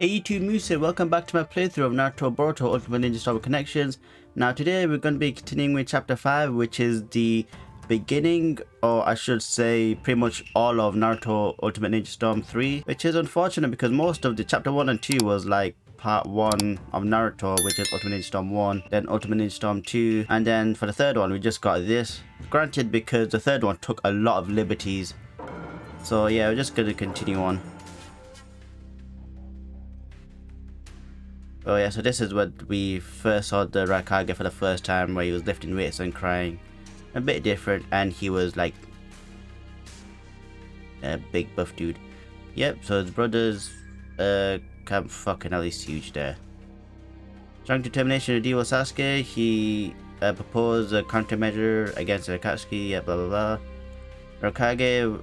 Hey YouTube Moose here, welcome back to my playthrough of Naruto Boruto Ultimate Ninja Storm Connections. Now today we're going to be continuing with chapter 5, which is the beginning, or I should say pretty much all of Naruto Ultimate Ninja Storm 3, which is unfortunate because most of the chapter 1 and 2 was like part 1 of Naruto, which is Ultimate Ninja Storm 1, then Ultimate Ninja Storm 2, and then for the third one we just got this. Granted, because the third one took a lot of liberties. So yeah, we're just going to continue on. Oh yeah, so this is what we first saw the Raikage for the first time, where he was lifting weights and crying. A bit different, and he was like a big buff dude. Yep, so his brothers fucking hell, he's huge there. Strong determination to deal with Sasuke, he proposed a countermeasure against Akatsuki, yeah, blah blah blah. Raikage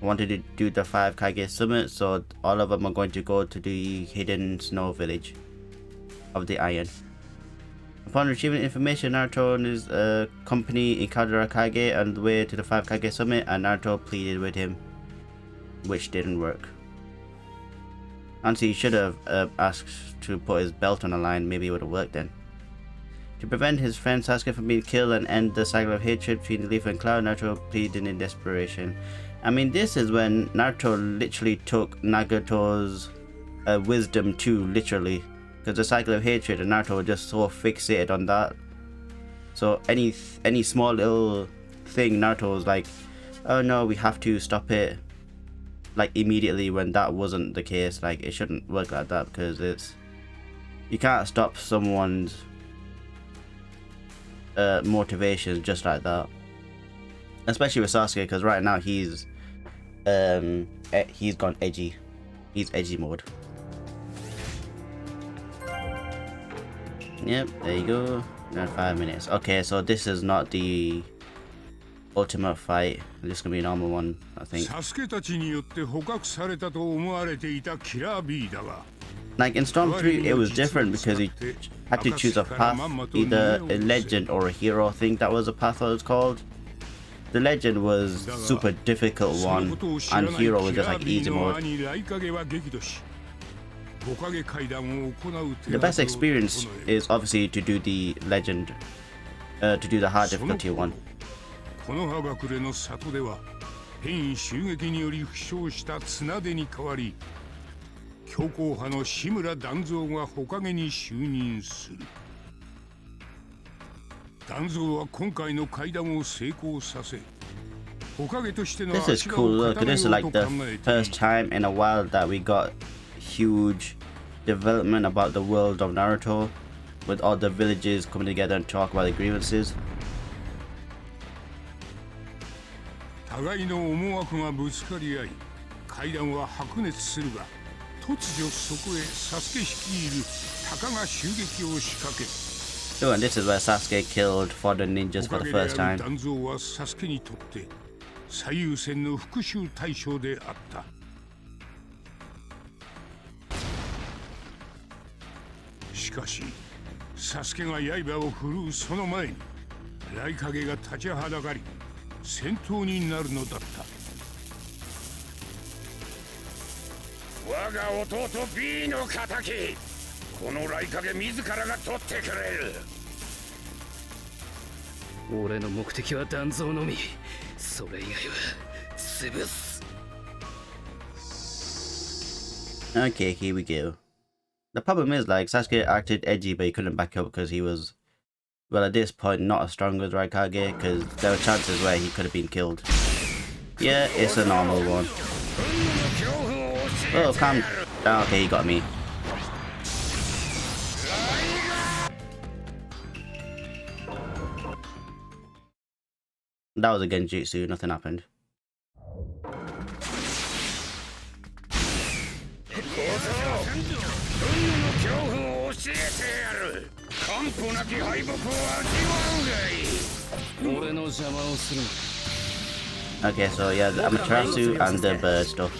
wanted to do the 5 Kage summit, so all of them are going to go to the hidden snow village of the Iron. Upon retrieving information, Naruto and his company encountered Raikage on the way to the 5 Kage summit, and Naruto pleaded with him, which didn't work. Honestly, he should have asked to put his belt on the line, maybe it would have worked then. To prevent his friend Sasuke from being killed and end the cycle of hatred between the Leaf and Cloud, Naruto pleaded in desperation. I mean, this is when Naruto literally took Nagato's wisdom too, literally. Because the cycle of hatred and Naruto was just so fixated on that. So any small little thing, Naruto was like, oh no, we have to stop it. Like immediately, when that wasn't the case. Like, it shouldn't work like that, because you can't stop someone's motivations just like that. Especially with Sasuke, because right now he's gone edgy. He's edgy mode. Yep, there you go. Around 5 minutes. Okay, so this is not the ultimate fight. This is gonna be a normal one, I think. Like in Storm 3, it was different because he had to choose a path, either a legend or a hero. I think that was the path that was called. The legend was super difficult one, and hero was just like easy mode. The best experience is obviously to do the legend, to do the hard difficulty one. This is cool, look, this is like the first time in a while that we got huge development about the world of Naruto, with all the villages coming together and talk about the grievances. Oh, and this is where Sasuke killed 4 ninjas for the first time. Okay, here we go. The problem is, like, Sasuke acted edgy, but he couldn't back up because he was, well, at this point, not as strong as Raikage, because there were chances where he could have been killed. Yeah, it's a normal one. Oh, calm down. Okay, he got me. That was a genjutsu, nothing happened. Okay, so yeah, the Amaterasu and the bird stuff.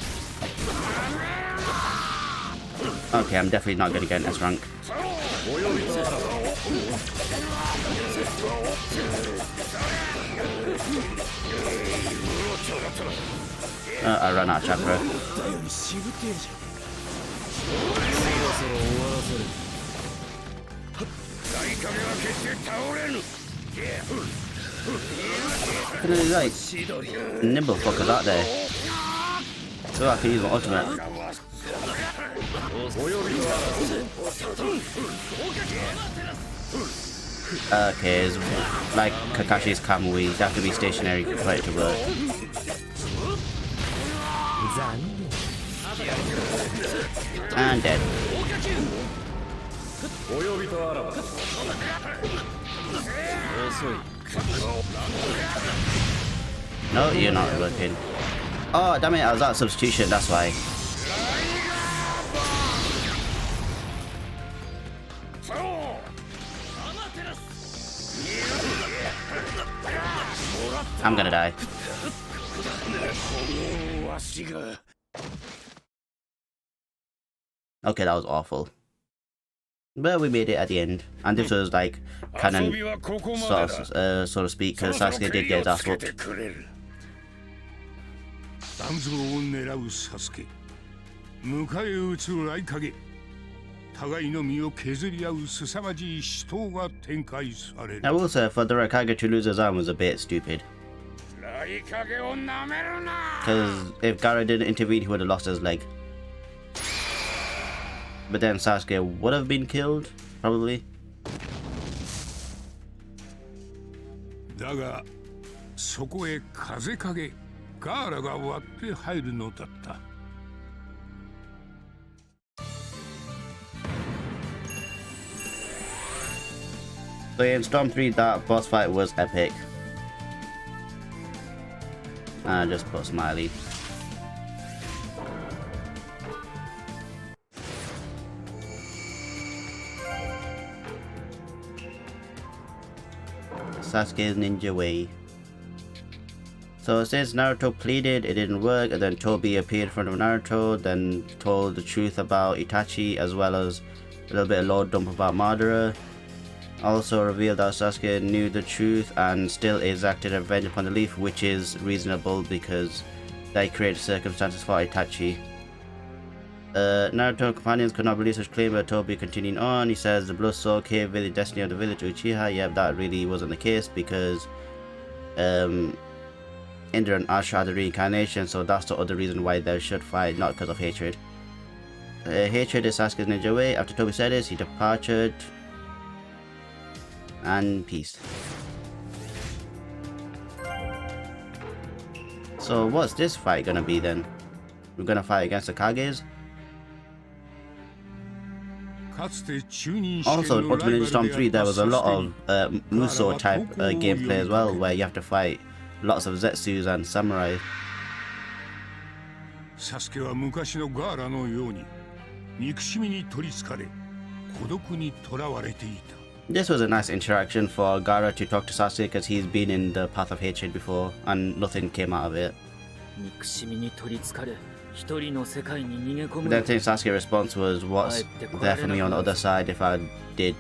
Okay, I'm definitely not gonna get an S rank. I ran out of chakra. Like nimble fuckers out there. So I can use my ultimate. Okay, it's like Kakashi's Kamui, you have to be stationary for it to work. And dead. No, you're not working. Oh, damn it, I was out of substitution, that's why. I'm gonna die. Okay, that was awful. But we made it at the end. And this was like canon, so to speak, because Sasuke did get his ass whooped. I will say, for the Raikage to lose his arm was a bit stupid. Because if Gaara didn't intervene, he would have lost his leg. But then Sasuke would have been killed, probably. So in Storm 3, that boss fight was epic. And I just put smiley. Sasuke's ninja way. So since Naruto pleaded, it didn't work, and then Tobi appeared in front of Naruto, then told the truth about Itachi, as well as a little bit of lore dump about Madara. Also revealed that Sasuke knew the truth and still exacted revenge upon the Leaf, which is reasonable because they created circumstances for Itachi. Naruto companions could not believe such claim, but Tobi continuing on, he says the Blood Soul Cave village destiny of the village Uchiha. Yep, that really wasn't the case because Indra and Ash had the reincarnation, so that's the other reason why they should fight, not because of hatred. Hatred is Sasuke's ninja way. After Tobi said this, he departed. And peace. So what's this fight gonna be then? We're gonna fight against the Kages? Also in Ultimate Ninja Storm 3 there was a lot of Muso type gameplay as well, where you have to fight lots of Zetsus and Samurai. This was a nice interaction for Gaara to talk to Sasuke because he's been in the path of hatred before and nothing came out of it. But then I think Sasuke's response was, what's there for me on the other side if I did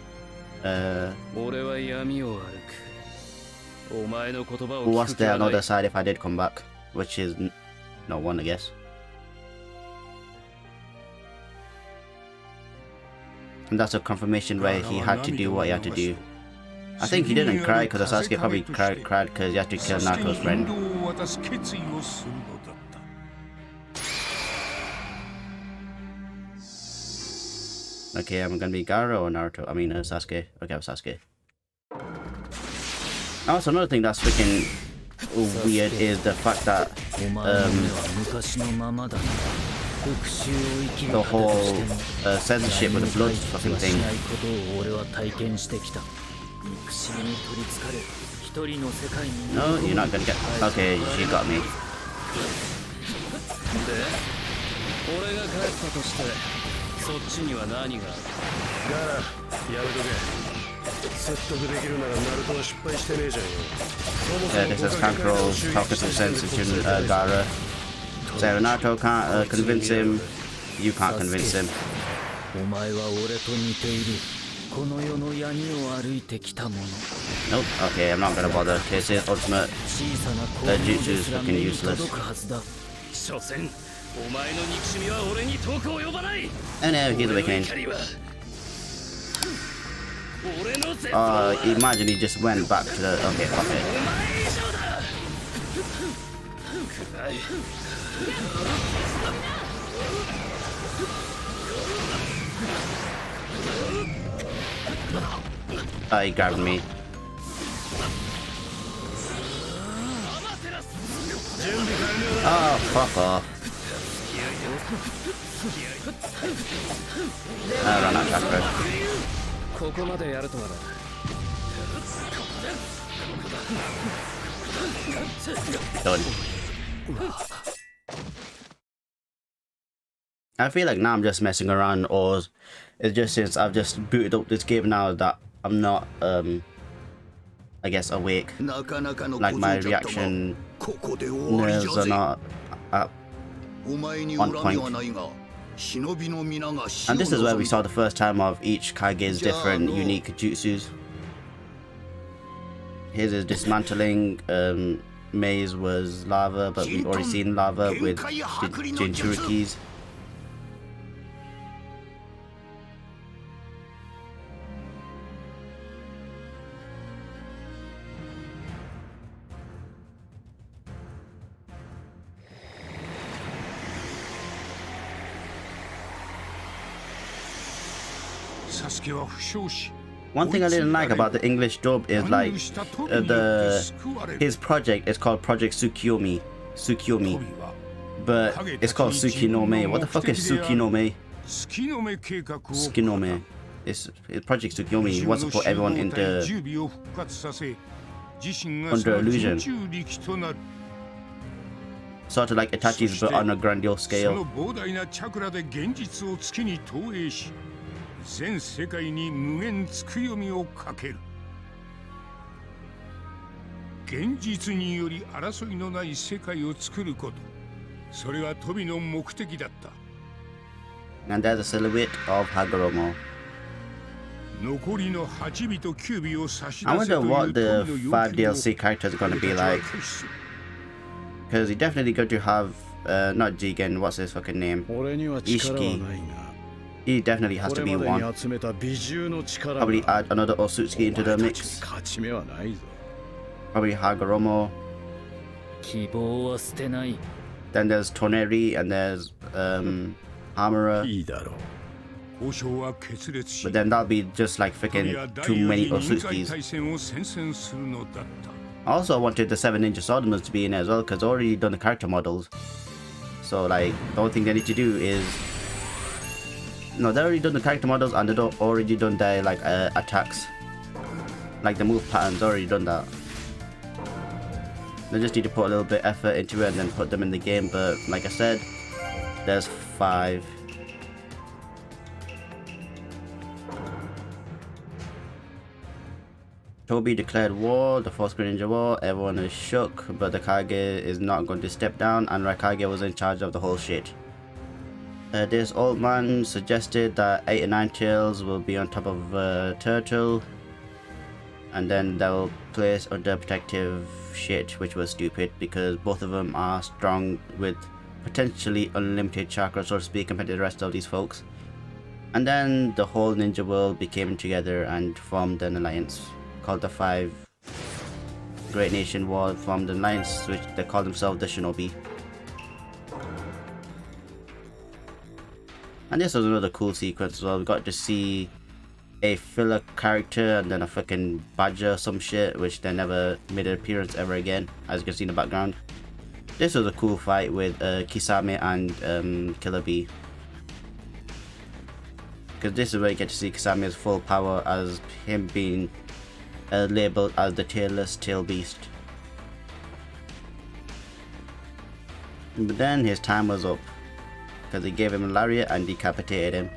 what's there on the other side if I did come back? Which is no one, I guess. And that's a confirmation where he had to do what he had to do. I think he didn't cry because Sasuke probably cried because he had to kill Naruto's friend. Okay, I'm gonna be Gaara or Naruto? I mean Sasuke. Okay, I'm Sasuke. Also, another thing that's freaking weird is the fact that the whole censorship with the blood fucking thing. No, you're not gonna get. Okay, she got me. This is Kankuro's talking some sense to Gaara. So Naruto can't convince him, you can't convince him. Nope, okay, I'm not gonna bother. His ultimate jutsu is fucking useless. And now he's awakening. Imagine he just went back to the... Okay, fuck it. He grabbed me. Oh, fuck off. Run out chakra. Done. I feel like now I'm just messing around, or it's just since I've just booted up this game now that I'm not, I guess, awake. Like my reaction nerves are not on point. And this is where we saw the first time of each Kage's different unique jutsus. His is dismantling, Mei's was lava, but we've already seen lava with Jinchuriki's. One thing I didn't like about the English dub is like his project is called Project Tsukiyomi, but it's called Tsukinome. What the fuck is Tsukinome? Tsukinome. It's Project Tsukiyomi. He wants to put everyone into under illusion, sort of like Itachi's, but on a grandiose scale. 全世界に無限つくよみをかける現実により争いのない世界を作ることそれがトビの目的だった And there's a silhouette of Hagoromo. 残りの8尾と9尾を差し I 出せ wonder という what the トビの 5 要求 DLC characters are going to be like. Because he's definitely going to have, not Jigen, what's his fucking name? Ishiki. He definitely has to be one. Probably add another Osutsuki into the mix. Probably Hagoromo. Then there's Toneri and there's Hamura. But then that'll be just like freaking too many Osutsukis. Also, I wanted the 7 Ninja Swordsmen to be in as well because I've already done the character models. So like, the only thing they need to do is... No, they already done the character models and they already done their like attacks, like the move patterns. Already done that. They just need to put a little bit effort into it and then put them in the game. But like I said, there's 5. Tobi declared war, the 4th Greninja War. Everyone is shook, but the Kage is not going to step down, and Raikage was in charge of the whole shit. This old man suggested that 8 and 9 tails will be on top of Turtle, and then they'll place under protective shit, which was stupid because both of them are strong with potentially unlimited chakra, so to speak, compared to the rest of these folks. And then the whole ninja world became together and formed an alliance called the 5 Great Nation War, formed an alliance which they call themselves the Shinobi. And this was another cool sequence as well. We got to see a filler character and then a fucking badger or some shit, which they never made an appearance ever again, as you can see in the background. This was a cool fight with Kisame and Killer Bee. Because this is where you get to see Kisame's full power as him being labelled as the tailless tail beast. But then his time was up, because he gave him a lariat and decapitated him.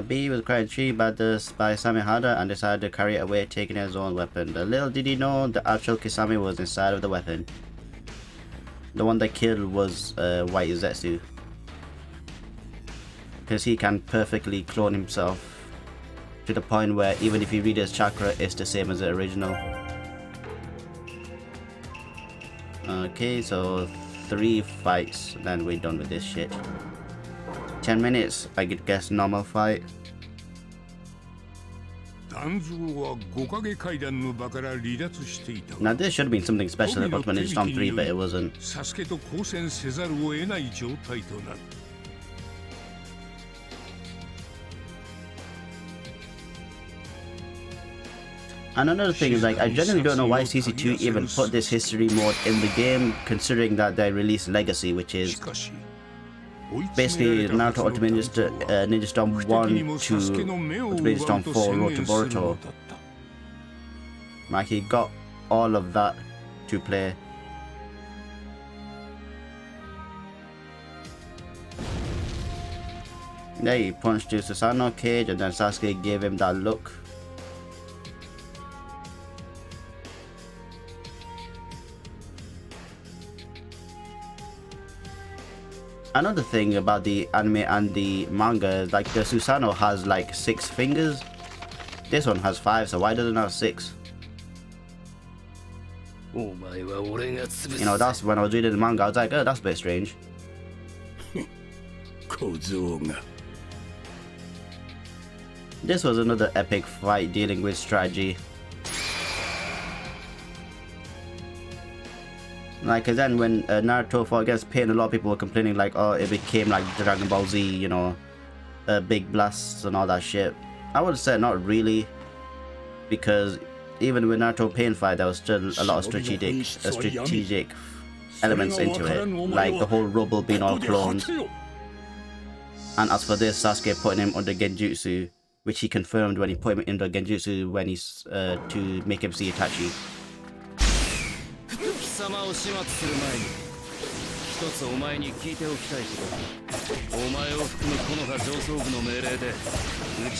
B was quite intrigued by this by Samehada and decided to carry it away, taking his own weapon. But little did he know the actual Kisame was inside of the weapon. The one that killed was White Zetsu, because he can perfectly clone himself to the point where even if you read his chakra, it's the same as the original. Okay, so 3 fights, then we're done with this shit. 10 minutes, I could guess normal fight. Now this should have been something special about when it's Storm 3, but it wasn't. And another thing is, like, I generally don't know why CC2 even put this history mode in the game, considering that they released Legacy, which is basically Naruto Ultimate Ninja Storm 1 to Ultimate Storm 4 Road to Boruto. Like, he got all of that to play. There he punched to Susanoo cage, and then Sasuke gave him that look. Another thing about the anime and the manga is, like, the Susanoo has like 6 fingers. This one has 5, so why doesn't it have 6? You know, that's when I was reading the manga, I was like, oh, that's a bit strange. This was another epic fight dealing with strategy. Like, cause then when Naruto fought against Pain, a lot of people were complaining like, oh, it became like Dragon Ball Z, you know, big blasts and all that shit. I would say not really, because even with Naruto Pain fight, there was still a lot of strategic elements into it, like the whole rubble being all clones. And as for this, Sasuke putting him under Genjutsu, which he confirmed when he put him under Genjutsu when he's to make him see Itachi.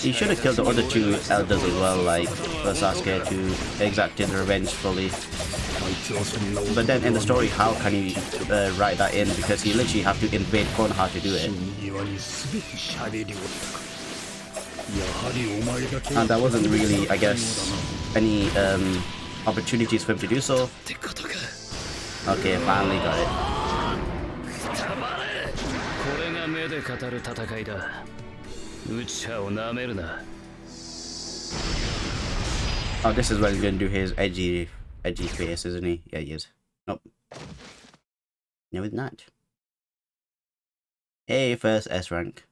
He should have killed the other 2 elders as well, like for Sasuke to exact his revenge fully. But then in the story, how can you write that in? Because you literally have to invade Konoha to do it. And there wasn't really, I guess, any opportunities for him to do so. Okay, finally got it. Oh, this is when he's gonna do his edgy face, isn't he? Yeah, he is. Nope. No, it's not. Hey, first S rank.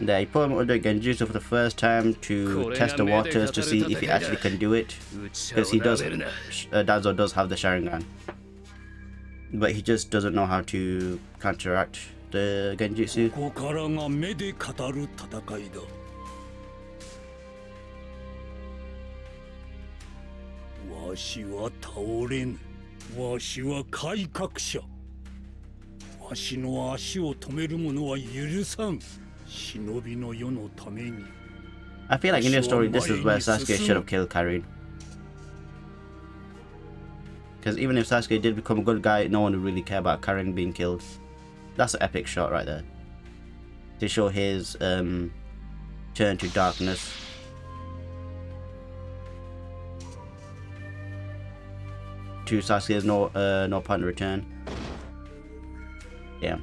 There, he put him under Genjutsu for the first time to test the waters to see if he actually can do it. Because he does, Danzo does have the Sharingan. But he just doesn't know how to counteract the Genjutsu. I feel like in this story, this is where Sasuke should have killed Karin. Because even if Sasuke did become a good guy, no one would really care about Karin being killed. That's an epic shot right there. To show his turn to darkness. To Sasuke's no point of return. Yeah.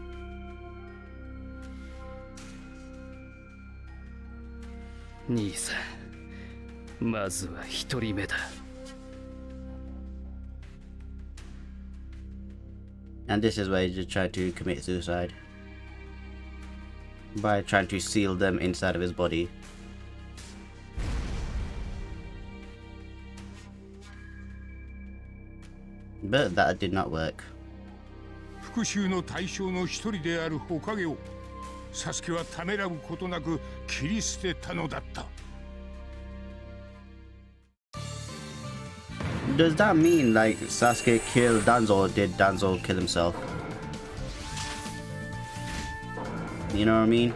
And this is where he just tried to commit suicide by trying to seal them inside of his body. But that did not work. Does that mean like Sasuke killed Danzo, or did Danzo kill himself? You know what I mean?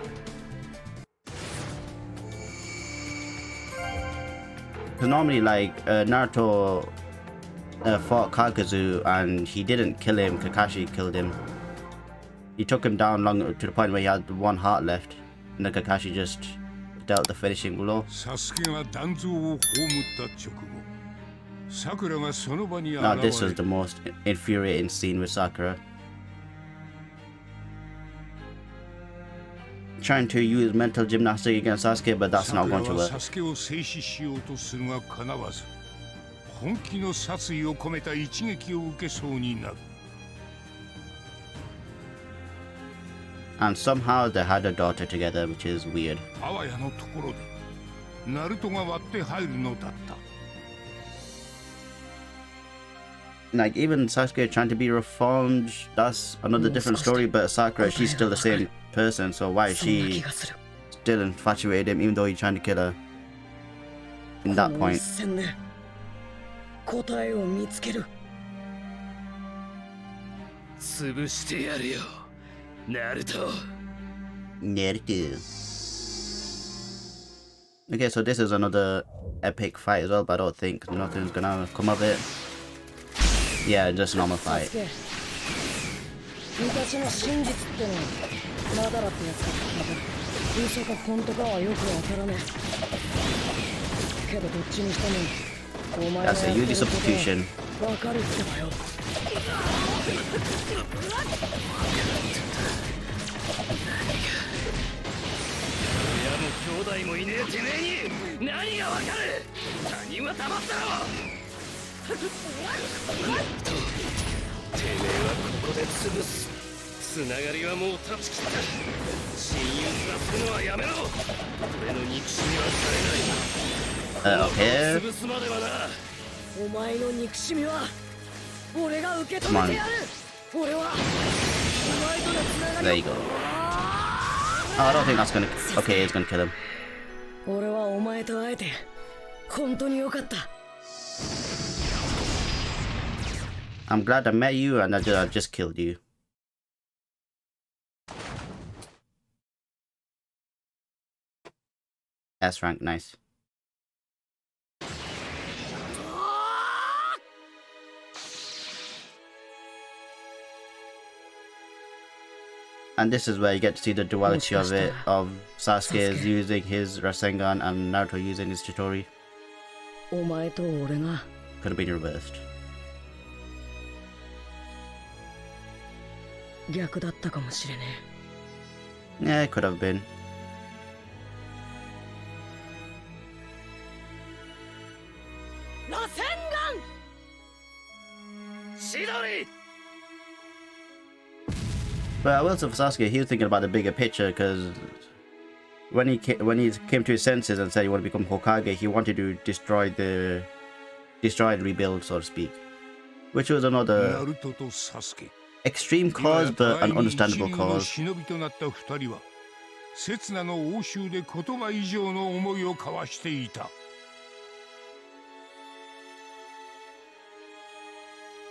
Because normally like Naruto fought Kakuzu and he didn't kill him. Kakashi killed him. He took him down long to the point where he had one heart left, and then Kakashi just dealt the finishing blow. Now this was the most infuriating scene with Sakura. Trying to use mental gymnastics against Sasuke, but that's not going to work. And somehow they had a daughter together, which is weird. Like, even Sasuke trying to be reformed, that's another different story, but Sakura, she's still the same person, so why is she still infatuated him even though he's trying to kill her in that point? Naruto. Okay, so this is another epic fight as well, but I don't think nothing's gonna come of it. Yeah, just normal fight. That's a Yuri substitution. Okay. Come on. There you go. Oh, I don't think that's gonna... Okay, it's gonna kill him. I'm glad I met you and I just killed you. S rank, nice. And this is where you get to see the duality of it, of Sasuke using his Rasengan and Naruto using his Chidori. Could have been reversed. Yeah, it could have been. But I will say for Sasuke, he was thinking about the bigger picture, because when he came to his senses and said he wanted to become Hokage, he wanted to destroy and rebuild, so to speak, which was another extreme cause, but an understandable cause.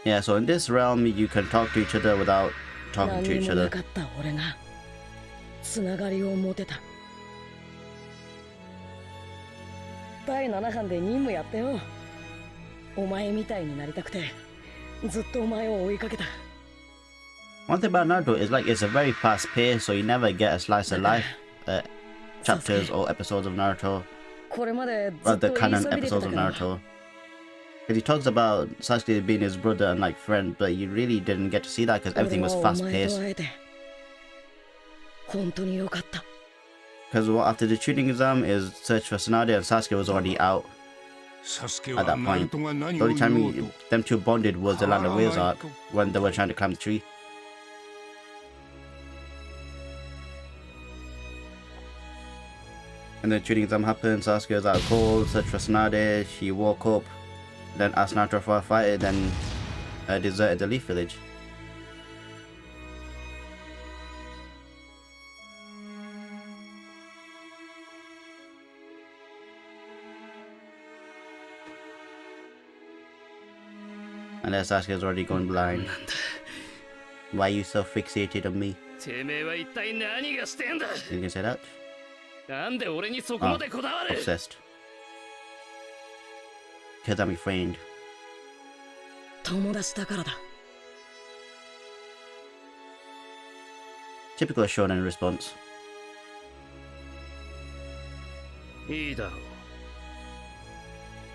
Yeah, so in this realm, you can talk to each other without talking to each other. One thing about Naruto is like it's a very fast pace, so you never get a slice of life chapters or episodes of Naruto, or the canon episodes of Naruto. Because he talks about Sasuke being his brother and like friend, but you really didn't get to see that because everything was fast paced. Because after the tuning exam is search for Tsunade, and Sasuke was already out at that point. The only time them two bonded was the Land of Whales arc when they were trying to climb the tree. And the tuning exam happened, Sasuke was out cold, searched for Tsunade, she woke up, then asked Naruto for a fight, then deserted the Leaf Village. And then Sasuke's already gone blind. Why are you so fixated on me? You can say that? Oh, obsessed. Because I'm your friend. 友達だからだ。 Typical shonen response. いいだろ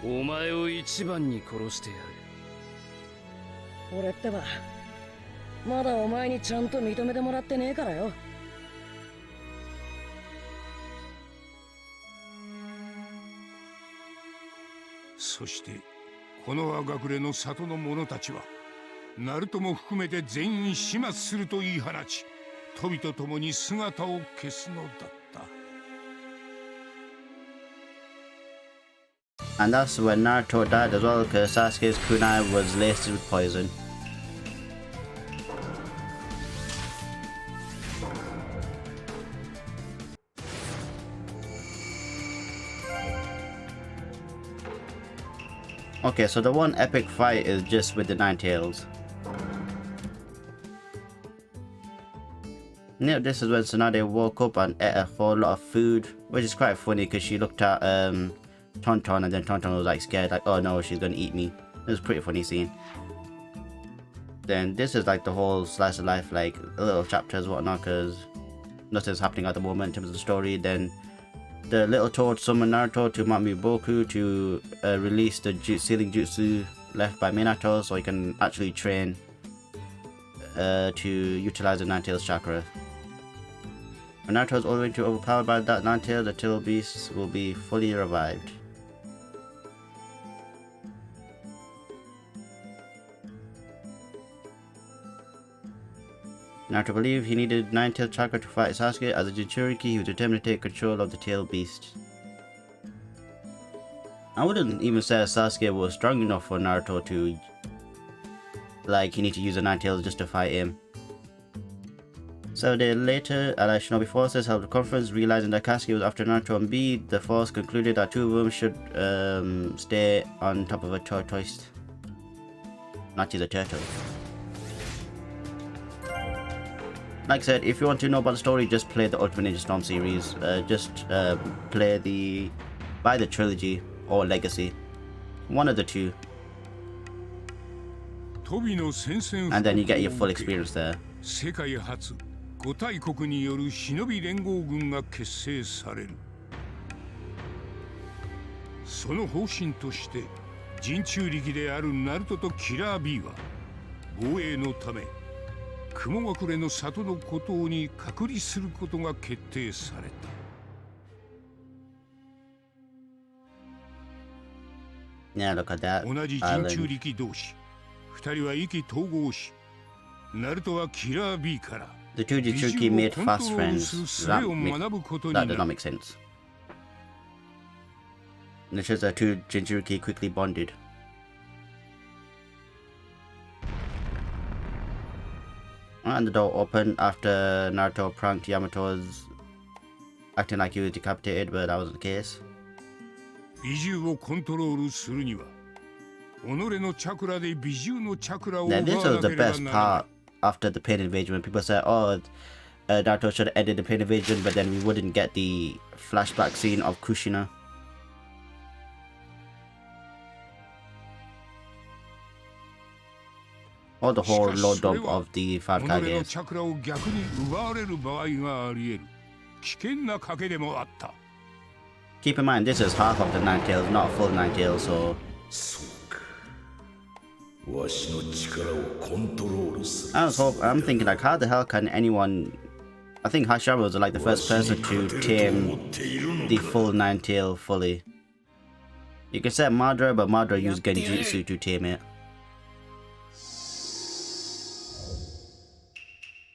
う。お前を一番に殺してやる。俺ってばまだお前にちゃんと認めてもらってねえからよ。そしてこの葉隠れの里の者たちはナルトも含めて全員始末すると言い放ち、トビと共に姿を消すのだった。 And that's when Naruto died as well, because Sasuke's kunai was laced with poison. Okay, so the one epic fight is just with the Nine Tails. Now this is when Tsunade woke up and ate a whole lot of food, which is quite funny because she looked at Tonton and then Tonton was like scared, like, oh no, she's gonna eat me. It was a pretty funny scene. Then this is like the whole slice of life, like little chapters whatnot, because nothing's happening at the moment in terms of the story. Then the little toad summoned Naruto to Mount Miboku to release the sealing jutsu left by Minato, so he can actually train to utilize the Ninetales chakra. When Naruto is all the way too overpowered by that Ninetale, the tail beasts will be fully revived. Naruto believed he needed Ninetale chakra to fight Sasuke. As a Jinchuriki, he was determined to take control of the tail beast. I wouldn't even say Sasuke was strong enough for Naruto to, like, he need to use the Ninetales just to fight him. 7 days later, allied Shinobi forces held a conference, realizing that Sasuke was after Naruto and B. The force concluded that two of them should stay on top of a tortoise. Not use a turtle. Like I said, if you want to know about the story, just play the Ultimate Ninja Storm series. Buy the trilogy or Legacy. One of the two. And then you get your full experience there. 世界初5大国による忍び連合軍が結成される。その方針として人中力であるナルトとキラー B は防衛のため雲隠れの里の孤島に隔離することが決定された。 Yeah, look at that. 同じ人中力同士、2人は意気投合し、ナルトはキラー B から The two Jinchuriki made fast friends. That does not make sense. And it's just that two Jinchuriki quickly bonded. And the door opened after Naruto pranked Yamato's acting like he was decapitated, but that wasn't the case. 美獣をコントロールするには己のチャクラで美獣のチャクラを奪わ Now なけれ this ば was the ならない best part after the pain invasion when people said, oh, Naruto should have ended the pain invasion, but then we wouldn't get the flashback scene of Kushina. Or the whole low dump of the 5 己の Kages. チャクラを逆に奪われる場合があり得る危険な賭けでもあった。 Keep in mind, this is half of the Ninetales, not a full Ninetale, so... I'm thinking, like, how the hell can anyone... I think Hashirama was like the first person to tame the full Ninetale fully. You could say Madara, but Madara used Genjutsu to tame it.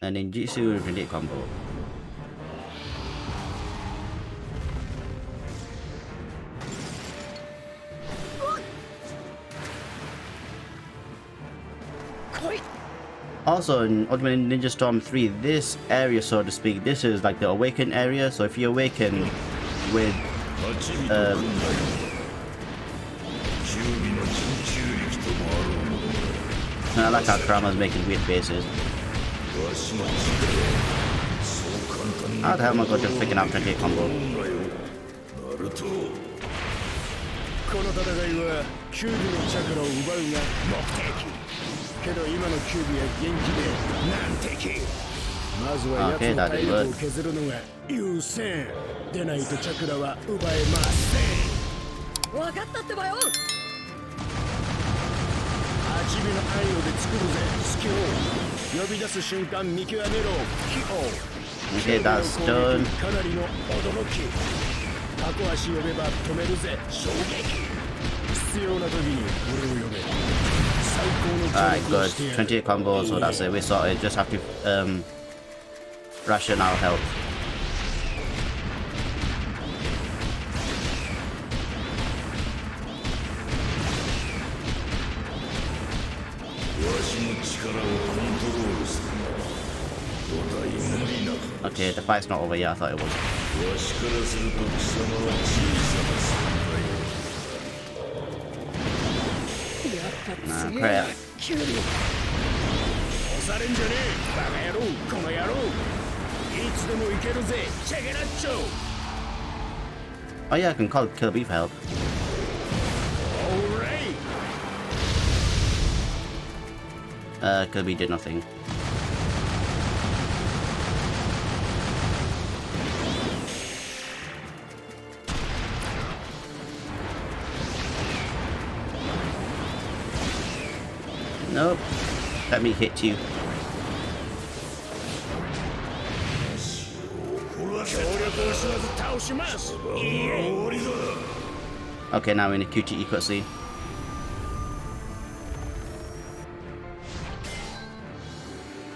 And Ninjutsu and Grenade combo. Also, in Ultimate Ninja Storm 3, this area, so to speak, this is like the awakened area. So if you awaken with I like how Kurama's making weird faces. How the hell am I going to freaking out 28 combo? この戦いはキュービのチャクラを奪うが目的けど今のキュービは元気で難敵まずは奴の体力を削るのが優先でないとチャクラは奪えません分かったってばよ。8尾の愛をで作るぜスキル呼び出す瞬間見極めろキオ Okay, that's done. かなりの驚きタコ足呼べば止めるぜ衝撃必要な時に俺を呼べ最高の Alright, 助力を good. してやる 28 combos, so that's it. We sorted. Just have to ration our health. Okay, the fight's not over yet. I thought it was. Nah, crap. キュウリ押されんじゃねえバカ野郎この野郎いつでもいけるぜチェケラッチョ Oh yeah, I can call Kirby for help. Alright Kirby did nothing. Nope. Let me hit you. Okay, now we're in a QTE cutscene.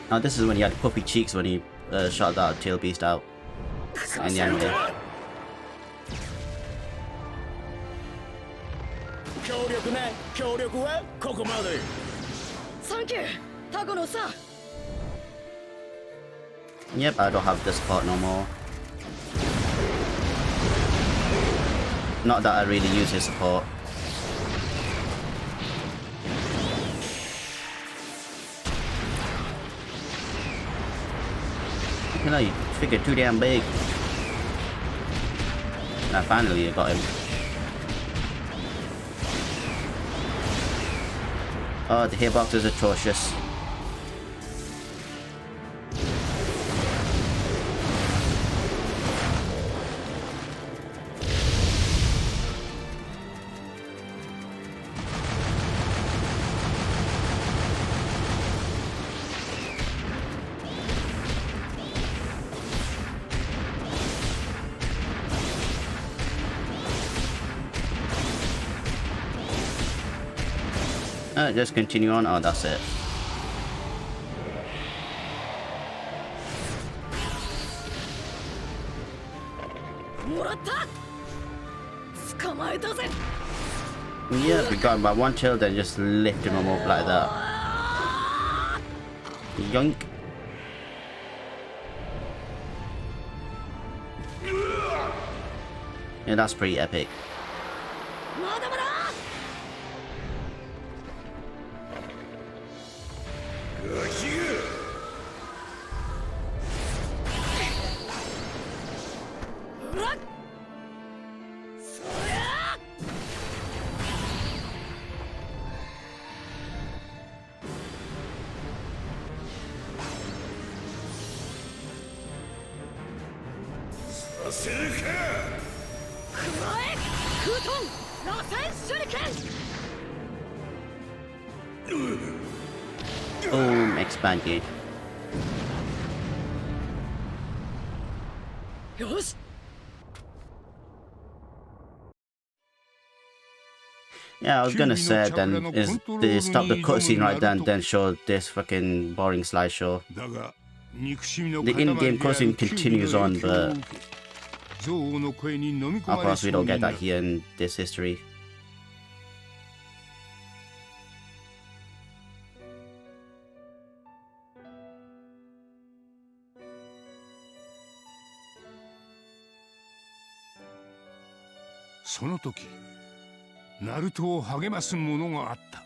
Now this is when he had puppy cheeks when he shot that tail beast out in the anime. 協力はここまでサンキュータコのさん。 Yep, I don't have the support no more. Not that I really use his support. You know, you figured too damn big. Now finally I got him. Oh, the hitbox is atrocious. Just continue on. Oh, that's it. Yeah, we got him by one tail, then just lift him up like that. Yoink. Yeah, that's pretty epic. Boom, expanded. Yeah, I was gonna say then is they stop the cutscene right then show this fucking boring slideshow. The in-game cutscene continues on, but of course we don't get that here in this history. Naruto を励ますものがあった。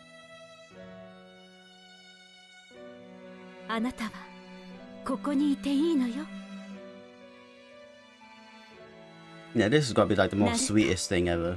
あなたはここにいていいのよ。Yeah, this has got to be like the most sweetest thing ever.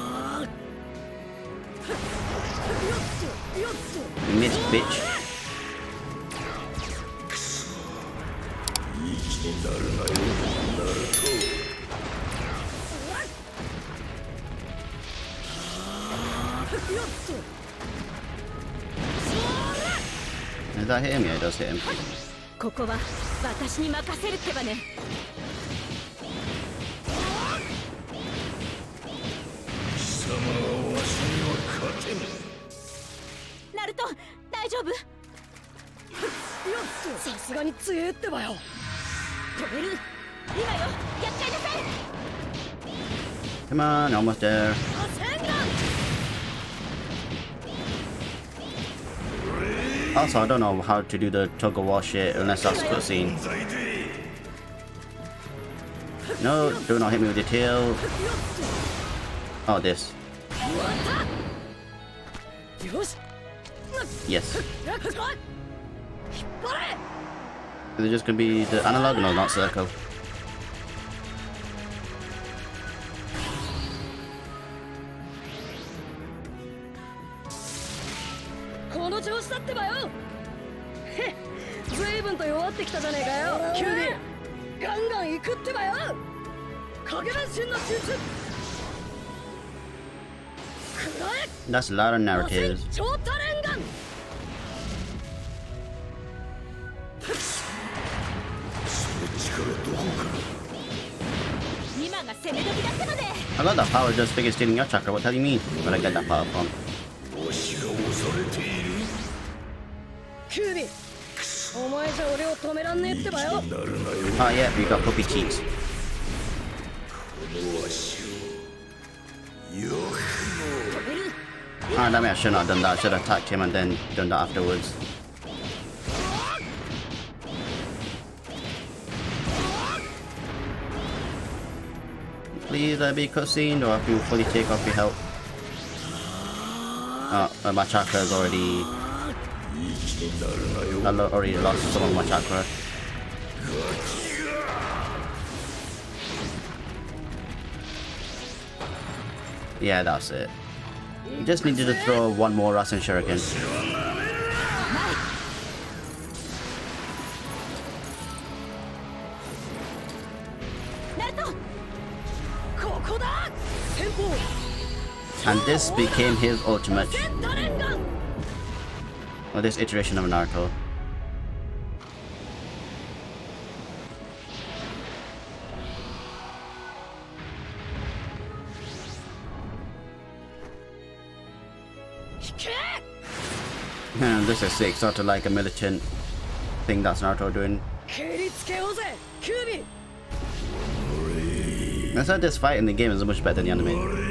missed, bitch. Does that hit him? Yeah, it does hit him. ここは私に任せるってばね。ナルト、大丈夫？さすがに強えってばよ。止める。今よ、やっちゃいなさい。 Come on, almost there. Also, I don't know how to do the tug of war shit unless that's cutscene. No, do not hit me with your tail. Oh, this. Yes. Is it just gonna be the analog? No, not circle. この調子だってばよ。へっ、随分と弱ってきたじゃねえかよ、キュービー。ガンガン行くってばよ。影分身の術。くらえ。 That's a lot of narratives. 超多連ガン。今が攻め時だったので。 I got that power just figure stealing your chakra. What the hell do you mean? Where'd I get that power from? キュービー、お前じゃ俺を止めらんねえってばよ。 Oh yeah, we got puppy cheeks. Ah, damn it, I shouldn't have done that. I should have attacked him and then done that afterwards. Please let me cutscene or if you fully take off your health. Oh, my chakra is already... I already lost some of my chakra. Yeah, that's it. You just needed to throw one more Rasen Shuriken. And this became his ultimate. Or this iteration of Naruto. This is sick, sort of like a militant thing that's Naruto doing. That's why this fight in the game is much better than the anime.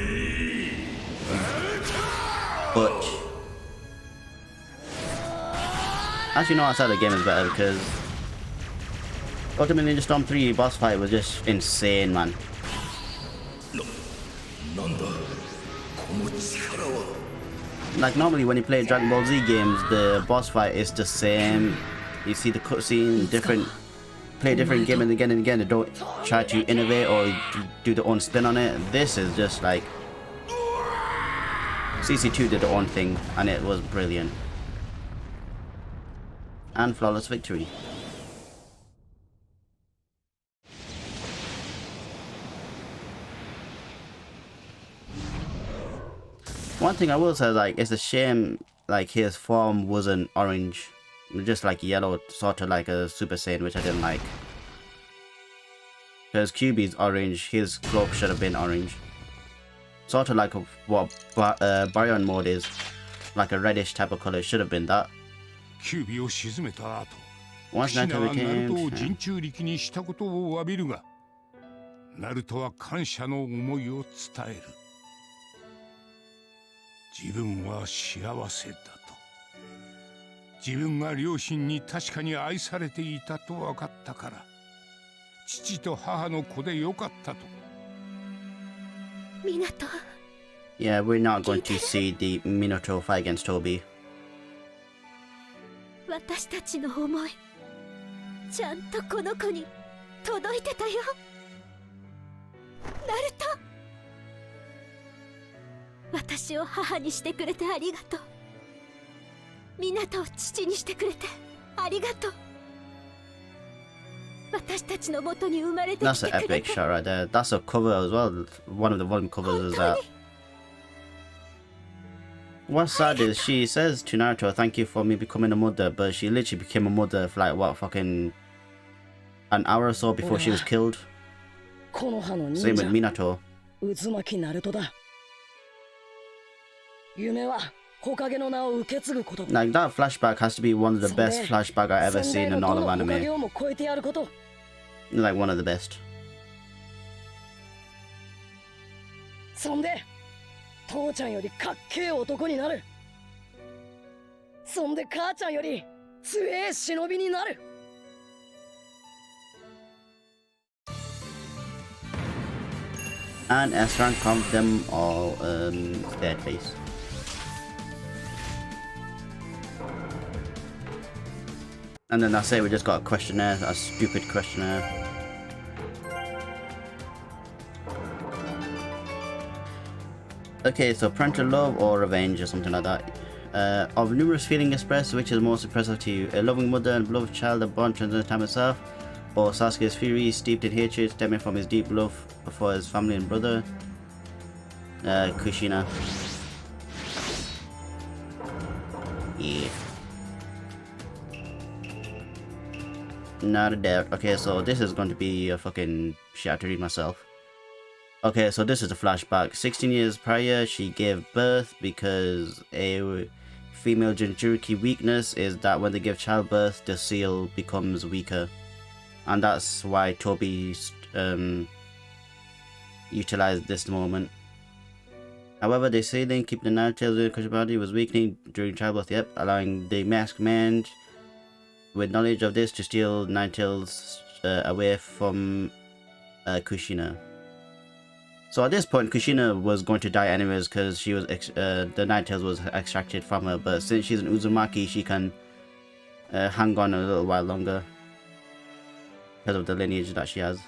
But actually no, outside the game is better because Ultimate Ninja Storm 3 boss fight was just insane, man. Like normally when you play Dragon Ball Z games, the boss fight is the same. You see the cutscene, play a different game and again, they don't try to innovate or do their own spin on it. This is just like CC2 did their own thing and it was brilliant. And flawless victory. One thing I will say is like it's a shame like his form wasn't orange, just like yellow, sort of like a Super Saiyan, which I didn't like. Because QB's orange, his cloak should have been orange. Sort of like what Baryon mode is, like a reddish type of color. It should have been that. キュービを沈めた後、 Once シナ Naruto はナルトを became 人中力にしたことを詫びるが、ナルトは感謝の思いを伝える。自分は幸せだと。自分が両親に確かに愛されていたと分かったから、父と母の子でよかったと。港。 Yeah, we're not going to see the Minato fight against Toby. 私たちの思い、ちゃんとこの子に届いてたよ。ナルト。私を母にしてくれてありがとう。港を父にしてくれてありがとう。私たちの元に生まれてき That's て an くれ epic て。 shot right there. That's a cover as well. One of the volume covers is that. What's sad is she says to Naruto, "Thank you for me becoming a mother," but she literally became a mother for like what, fucking an hour or so before she was killed. この葉の Same 忍 with 者 Minato. 渦巻きナルトだ。夢は火影の名を受け継ぐこと。 Like that flashback has to be one of the best flashback I've ever seen in all of 火影 anime. をも超えてやること。 Like one of the best. そんで父ちゃんよりかっけえ男になる。そんで母ちゃんより強え忍びになる。 And S rank of them all third place. And then that's it, we just got a questionnaire, a stupid questionnaire. Okay, so parental love or revenge or something like that. Of numerous feelings expressed, which is most impressive to you? A loving mother and beloved child, a bond transcends time itself, or Sasuke's fury steeped in hatred stemming from his deep love for his family and brother? Kushina. Yeah. Not a doubt. Okay, so this is going to be a fucking shit. I have to read myself. Okay, so this is a flashback. 16 years prior, she gave birth because a female Jinchuriki weakness is that when they give childbirth, the seal becomes weaker. And that's why Toby utilized this moment. However, the sealing keeping the Nine Tails in Kush's body was weakening during childbirth, yep, allowing the masked man with knowledge of this to steal Nine Tails away from Kushina. So at this point, Kushina was going to die anyways because she was the Nine Tails was extracted from her. But since she's an Uzumaki, she can hang on a little while longer because of the lineage that she has.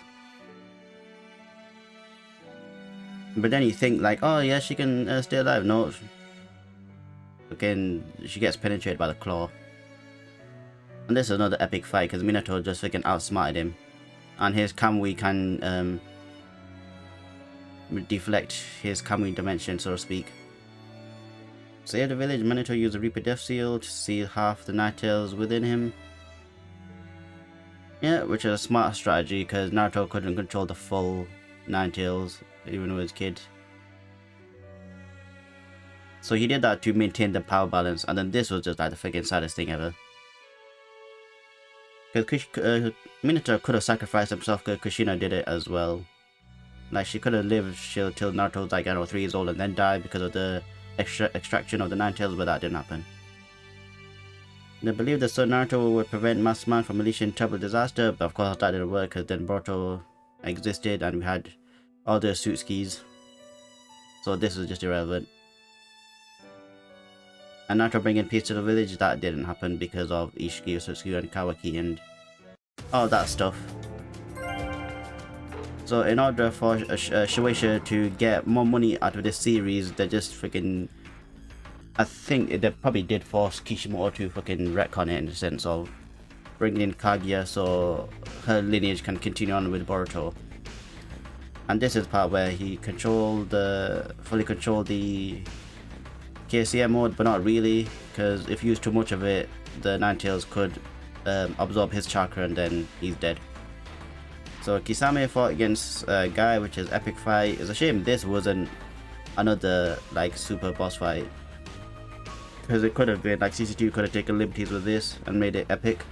But then you think like, oh yeah, she can stay alive. No. Again, she gets penetrated by the claw. And this is another epic fight because Minato just freaking outsmarted him. And his Kamui can deflect his Kamui dimension, so to speak. So at the village, Minato used the Reaper Death Seal to seal half the Nine Tails within him. Yeah, which is a smart strategy because Naruto couldn't control the full Nine Tails even when he was a kid. So he did that to maintain the power balance, and then this was just like the freaking saddest thing ever. Because Minato could have sacrificed himself because Kushina did it as well. Like she could have lived till Naruto was like, I don't know, 3 years old and then died because of the extraction of the Nine Tails, but that didn't happen. They believed that Son Naruto would prevent Masked Man from unleashing terrible disaster, but of course that didn't work because then Boruto existed and we had all the Suitskis. So this was just irrelevant. And Naruto bringing peace to the village, that didn't happen because of Ishiki, Usutsuki and Kawaki and all that stuff. So in order for Shueisha to get more money out of this series, they just freaking... I think they probably did force Kishimoto to fucking retcon it in the sense of bringing in Kaguya so her lineage can continue on with Boruto. And this is the part where he fully controlled the KCM mode, but not really, because if you use too much of it, the Nine Tails could absorb his chakra and then he's dead. So Kisame fought against Guy, which is epic fight. It's a shame this wasn't another like super boss fight, because it could have been like CC2 could have taken liberties with this and made it epic.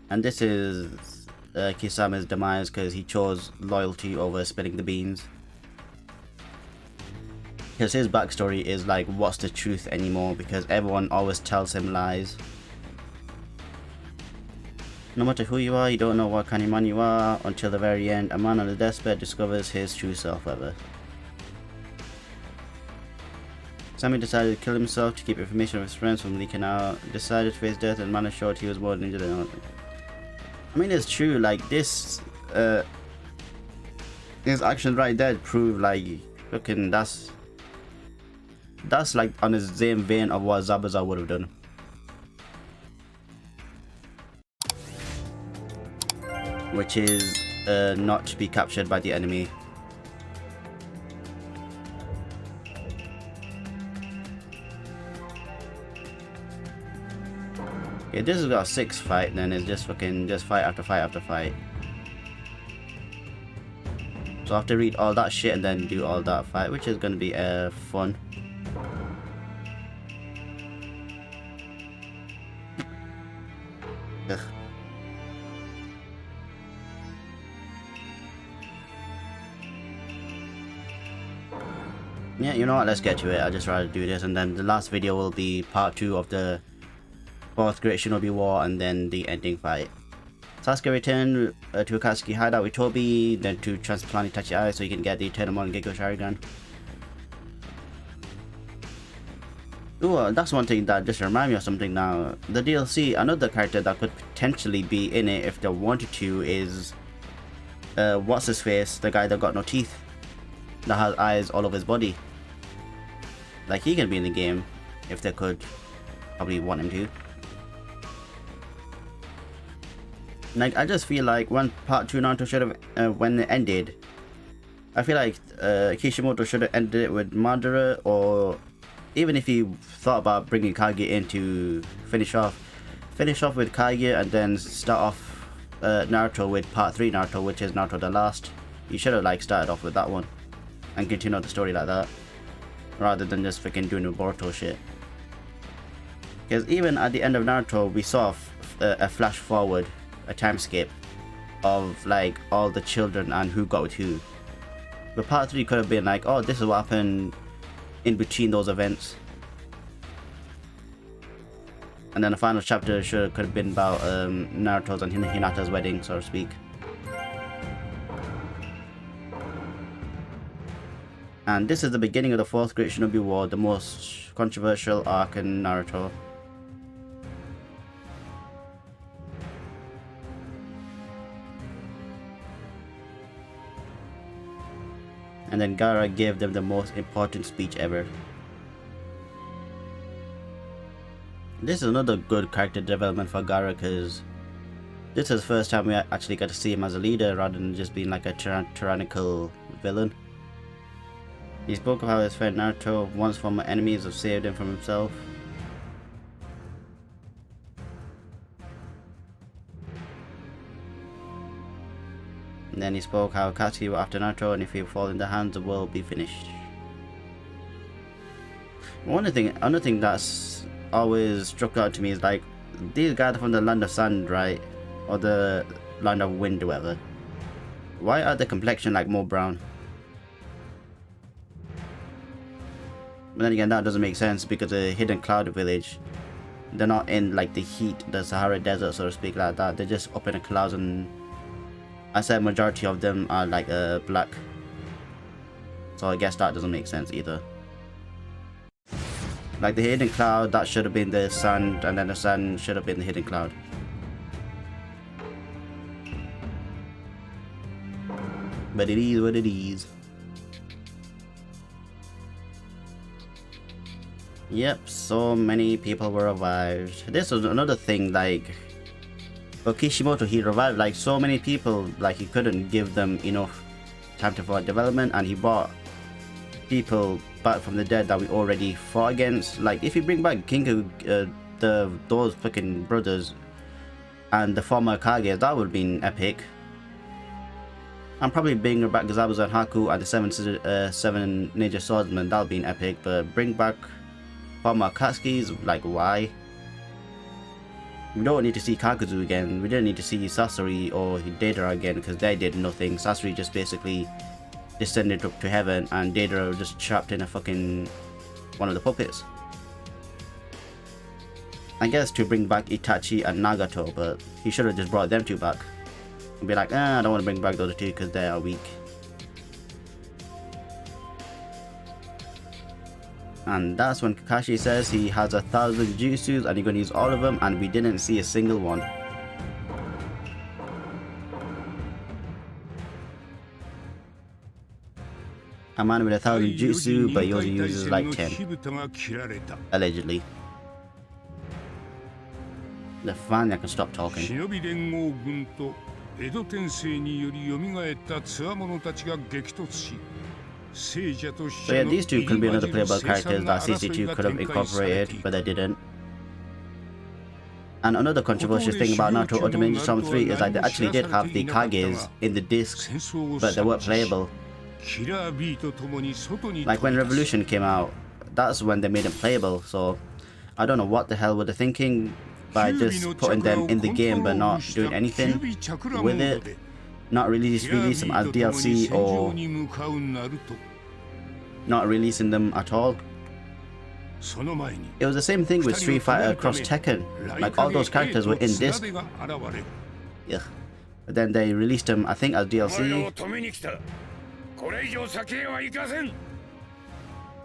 And this is Kisame's demise because he chose loyalty over spilling the beans. Because his backstory is like, what's the truth anymore, because everyone always tells him lies. No matter who you are, you don't know what kind of man you are until the very end. A man on the deathbed discovers his true self ever. Sammy decided to kill himself to keep information of his friends from leaking out. Decided to face death and man assured he was more ninja than anything. I mean, it's true, like this, his actions right there prove like, fucking, that's that's like on the same vein of what Zabuza would have done. Which is not to be captured by the enemy. Okay, this has got a 6 fight, then it's just fucking just fight after fight after fight. So I have to read all that shit and then do all that fight, which is gonna be fun. Ugh. Yeah, you know what, let's get to it. I'd just rather do this, and then the last video will be part 2 of the 4th Great Shinobi War, and then the ending fight. Sasuke returned to Akatsuki hideout with Tobi, then to transplant Itachi Eye so he can get the Eternal Morning Gekko Sharingan. Ooh, that's one thing that just reminded me of something now. The DLC, another character that could potentially be in it if they wanted to is what's his face, the guy that got no teeth, that has eyes all over his body. Like, he can be in the game if they could probably want him to. Like, I just feel like when part 2 Naruto should have, when it ended, I feel like Kishimoto should have ended it with Madara, or even if he thought about bringing Kage in to finish off with Kage and then start off Naruto with part 3 Naruto, which is Naruto the Last. You should have like started off with that one and continued the story like that, rather than just freaking doing the Boruto shit. Because even at the end of Naruto, we saw a flash forward, a time skip of like all the children and who got with who. But part 3 could have been like, oh, this is what happened in between those events. And then the final chapter could have been about Naruto's and Hinata's wedding, so to speak. And this is the beginning of the 4th Great Shinobi War, the most controversial arc in Naruto. And then Gaara gave them the most important speech ever. This is another good character development for Gaara, because this is the first time we actually got to see him as a leader rather than just being like a tyrannical villain. He spoke of how his friend Naruto, once former enemies, have saved him from himself. And then he spoke how Akatsuki were after Naruto, and if he fall in their hands, the world will be finished. Another thing that's always struck out to me is like, these guys are from the land of sand, right? Or the land of wind, or whatever. Why are the complexion like more brown? But then again, that doesn't make sense because the Hidden Cloud Village, they're not in like the heat, the Sahara Desert, so to speak, like that. They're just up in the clouds, and I said majority of them are like black. So I guess that doesn't make sense either. Like the Hidden Cloud, that should have been the sand, and then the sand should have been the Hidden Cloud. But it is what it is. Yep, so many people were revived. This was another thing, like, for Kishimoto, he revived like so many people, like he couldn't give them enough time to further development, and he brought people back from the dead that we already fought against. Like, if you bring back Kinko, those fucking brothers, and the former Kage, that would have been epic. And probably bring back Zabuza and Haku and the seven ninja swordsmen, that would be epic. But bring back former Akatsuki's, like, why? We don't need to see Kakuzu again. We didn't need to see Sasori or Deidara again, because they did nothing. Sasori just basically descended up to heaven, and Deidara was just trapped in a fucking one of the puppets. I guess to bring back Itachi and Nagato, but he should have just brought them two back. And be like, I don't want to bring back those two because they are weak. And that's when Kakashi says he has 1,000 jutsus and he's going to use all of them, and we didn't see a single one. A man with 1,000 jutsu, but he only uses like 10. Allegedly. Finally, I can stop talking. 忍び連合軍と江戸天聖により蘇った強者たちが激突し、聖者と死 So 者 yeah, の these two could be 入り another 混じる playable 凄 characters 惨な that 争い CC2 が could have 展開されて incorporated, い but る。 they didn't. And another controversial thing about Naruto Ultimate Ninja Storm 3 is like they actually did have the Kages in the discs, but they weren't playable. キラー B と共に外に Like when 飛び出す Revolution came out, that's when they made them playable, so I don't know what the hell were they thinking by just putting them in the game but not doing anything with it, not releasing them as DLC or not releasing them at all. It was the same thing with Street Fighter Cross Tekken, like all those characters were in disc. Yeah. But then they released them, I think, as DLC.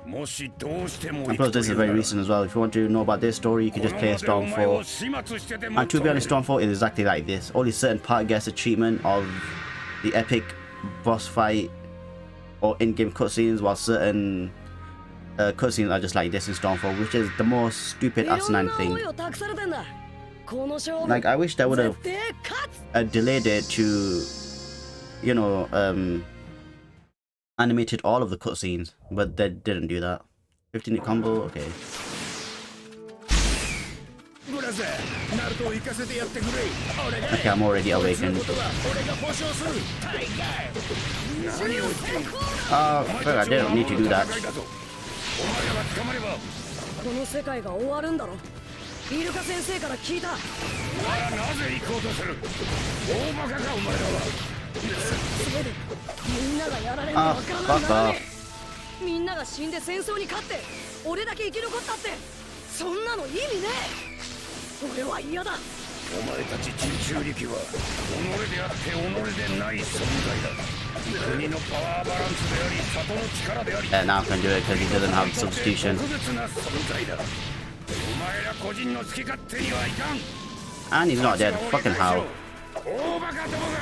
And plus this is very recent as well. If you want to know about this story, you can just play Storm 4. And to be honest, Storm 4 is exactly like this. Only certain part gets the treatment of the epic boss fight or in-game cutscenes, while certain cutscenes are just like this in Storm 4, which is the most stupid asinine thing. Like, I wish they would have delayed it to, you know, animated all of the cutscenes, but they didn't do that. 15-hit combo, okay. Okay, I'm already awakened. Oh, fuck, I didn't need to do that. この世界が終わるんだろ。イルカ先生から聞いた。なぜ行こうとする。大バカかお前らは。せいでみんながやられるのわからんならね。みんなが死んで戦争に勝って俺だけ生き残ったってそんなの意味ねえ。俺は嫌だ。お前たち人中力は己であって己でない存在だ。国のパワーバランスであり里の力であり。Yeah, now I can do it because he doesn't have substitution. 特別な存在だ。お前ら個人の好き勝手にはいかん。 And he's not dead. Fucking how? 大バカどもが。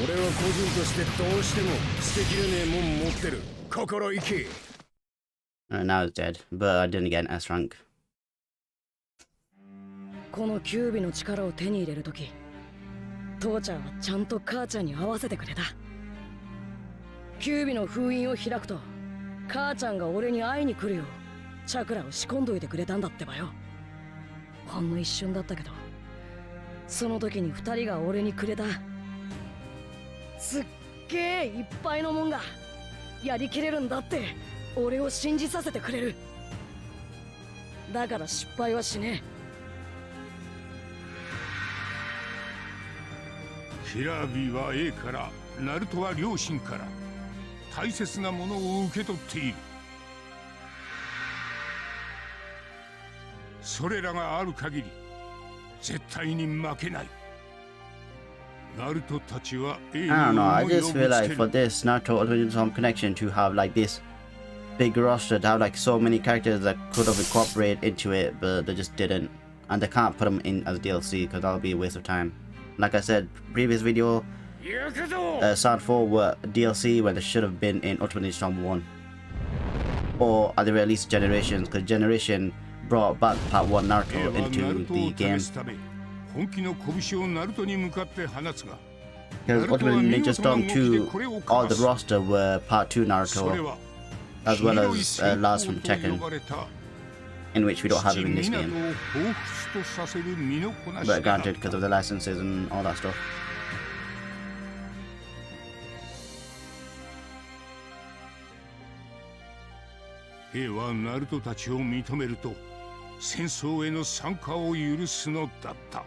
俺は個人としてどうしても捨てきれねえもん持ってる。心意気。Now he's dead, but I didn't get an S rank. このキュービの力を手に入れるとき、父ちゃんはちゃんと母ちゃんに合わせてくれた。キュービの封印を開くと、母ちゃんが俺に会いに来るようチャクラを仕込んどいてくれたんだってばよ。ほんの一瞬だったけど、その時に二人が俺にくれたすっげえいっぱいのもんがやりきれるんだって俺を信じさせてくれる。だから失敗はしねえ。キラー B は A から、ナルトは両親から大切なものを受け取っている。それらがある限り絶対に負けない。ナルトたちは A に I don't know, I 思いを just ぶ feel つ like け for る。 this Naruto Ultimate Ninja Connection to have like this big roster, to have like so many characters that could have incorporated into it, but they just didn't. And they can't put them in as DLC because that'll be a waste of time. Like I said, previous video, Sound 4 were DLC when they should have been in Ultimate Ninja Storm 1. Or at the very least Generations, because Generation brought back Part 1 Naruto into the game. 本気の拳をナルトに向かって放つが、 Because Ultimate Ninja Storm 2, all the roster were Part 2 Naruto, as well as Lars from Tekken, in which we don't have him in this game. But granted, because of the licenses and all that stuff. 兵はナルトたちを認めると戦争への参加を許すのだった。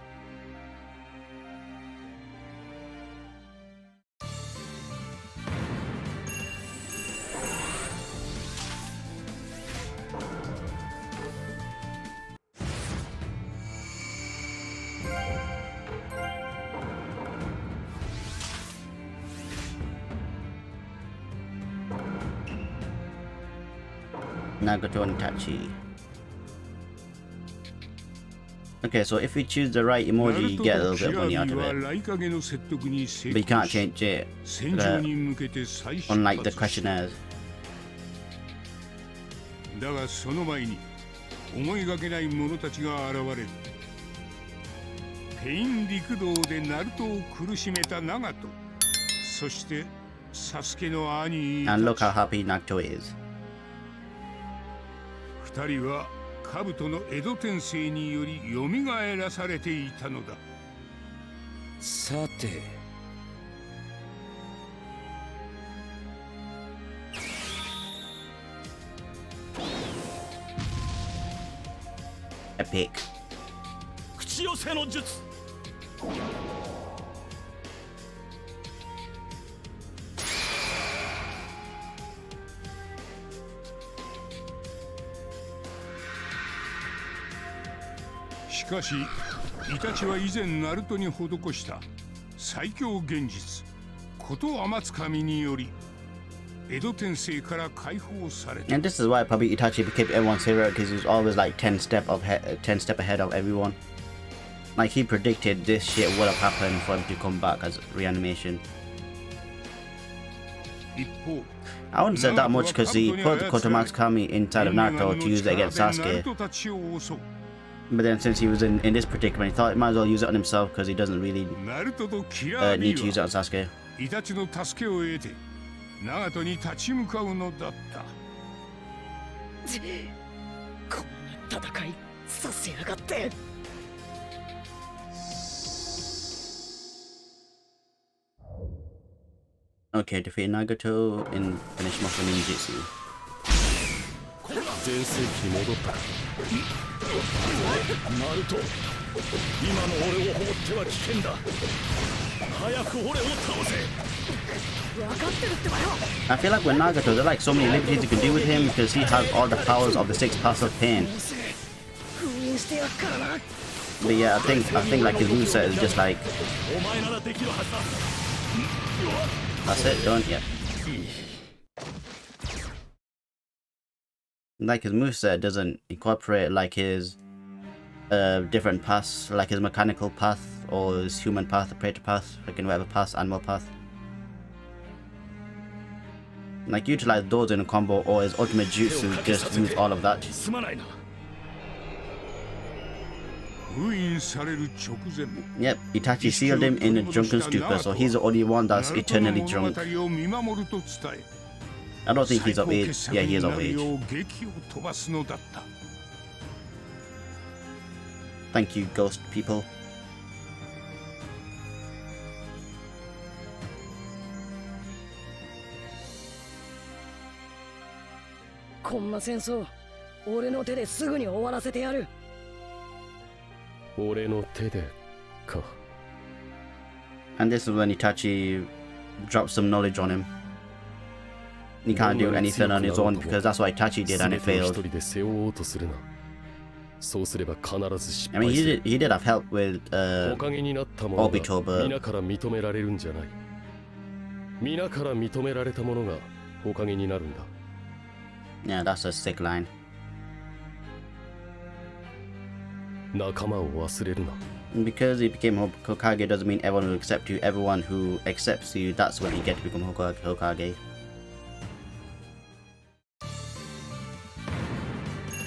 Nagato and Itachi. Okay, so if we choose the right emoji, you get a little bit of money out of it. But you can't change it, unlike the questionnaires. だがその前に思いがけない者たちが現れる。ペイン陸道でナルトを苦しめたナガト、そしてサスケの兄たち。 And look how happy Naruto is. 二人は兜の江戸転生により蘇らされていたのだ。さてEpic. 口寄せの術。しかしイタチは以前ナルトに施した最強現実こと天つかみにより江戸転生から解放された。 And this is why probably Itachi became everyone's hero, because he was always like 10 step ahead of everyone. Like he predicted this shit would have happened for him to come back as reanimation. 一方 I wouldn't say that much because he put the Kotomax Kami inside of Naruto to use it against Sasuke. But then since he was in this predicament, he thought he might as well use it on himself because he doesn't really ナルトとキラー need to ビ use it ー on Sasuke. はイタチの助けを得てナガトに立ち向かうのだった。こんな戦いさせやがって。 Okay, defeat Nagato in finish Muscle Ninjutsu. 全盛期に戻ったか。ナルト、今の俺を放っては危険だ。早く俺を倒せ。分かってるってばよ。 I feel like with Nagato, there are like so many liberties you can do with him because he has all the powers of the 6 paths of pain. 封印してやっからな。 But yeah, I think like his moveset is just like お前ならできるはずだ。 that's it, done, yeah. Like his moveset doesn't incorporate like his different paths, like his mechanical path or his human path, the predator path, like in whatever path, animal path. Like utilize those in a combo, or his ultimate jutsu just use all of that. すまないな。 封印される直前 Yep, Itachi sealed him in a drunken stupor, so he's the only one that's eternally drunk. I don't think he's of age. Yeah, he is of age. Thank you, ghost people. こんな戦争、俺の手ですぐに終わらせてやる。俺の手でか。 And this is when Itachi drops some knowledge on him. He can't do anything on his own because that's what Itachi did and it failed. I mean, he did have help with Obito, but 皆から認められるんじゃない。皆から認められたものがおかげになるんだ。 yeah, that's a sick line. 仲間を忘れるな。 Because he became Hokage doesn't mean everyone will accept you. Everyone who accepts you, that's when you get to become Hokage.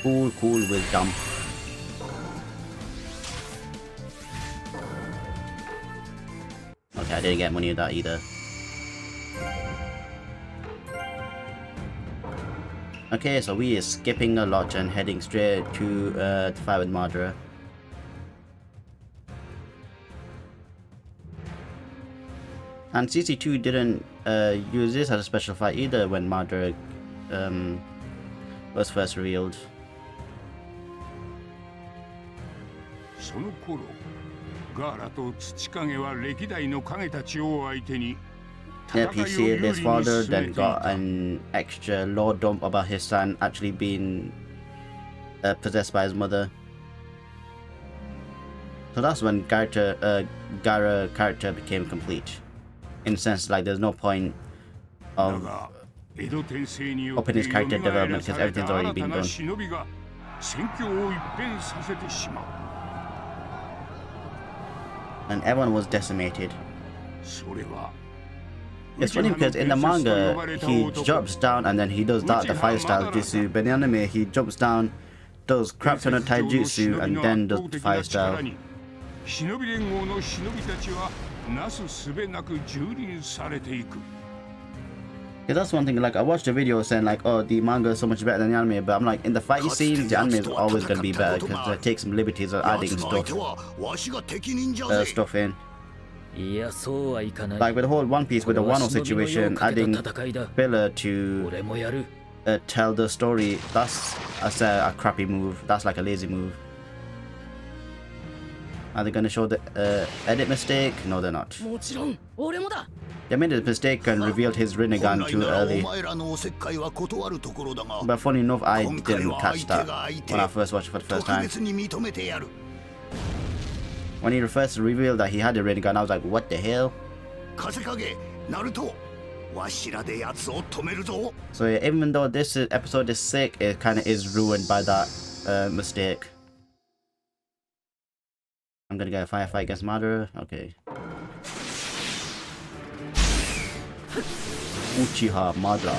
Cool wisdom. Okay, I didn't get money of that either. Okay, so we are skipping a lot and heading straight to the fight with Madara. And CC2 didn't use this as a special fight either when Madara was first revealed. その頃、ガーラと土影は歴代の影たちを相手に Yep, he sealed his father, then got an extra lore dump about his son actually being possessed by his mother. So that's when Gaara character became complete. In a sense, like there's no point of upping his character development because everything's already been done. And everyone was decimated. It's funny because in the manga he jumps down and then he does that the fire style jutsu, but in the anime he jumps down, does crap ton of taijutsu and then does the fire style. 忍び連合の忍びたちはなすすべなく蹂躙されていく。 Yeah, that's one thing. Like I watched a video saying like, oh, the manga is so much better than the anime, but I'm like, in the fight scenes, the anime is always gonna be better because they take some liberties of adding stuff in. Like with the whole One Piece with the Wano situation, adding filler to tell the story, that's a crappy move. That's like a lazy move. Are they gonna show the edit mistake? No, they're not. They made a mistake and revealed his Rinnegan too early. But funny enough, I didn't catch that when I first watched it for the first time. When he first revealed that he had a Rinnegan, I was like, what the hell? So yeah, even though this episode is sick, it kind of is ruined by that mistake. I'm gonna get a firefight against Madara. Okay. Uchiha Madara.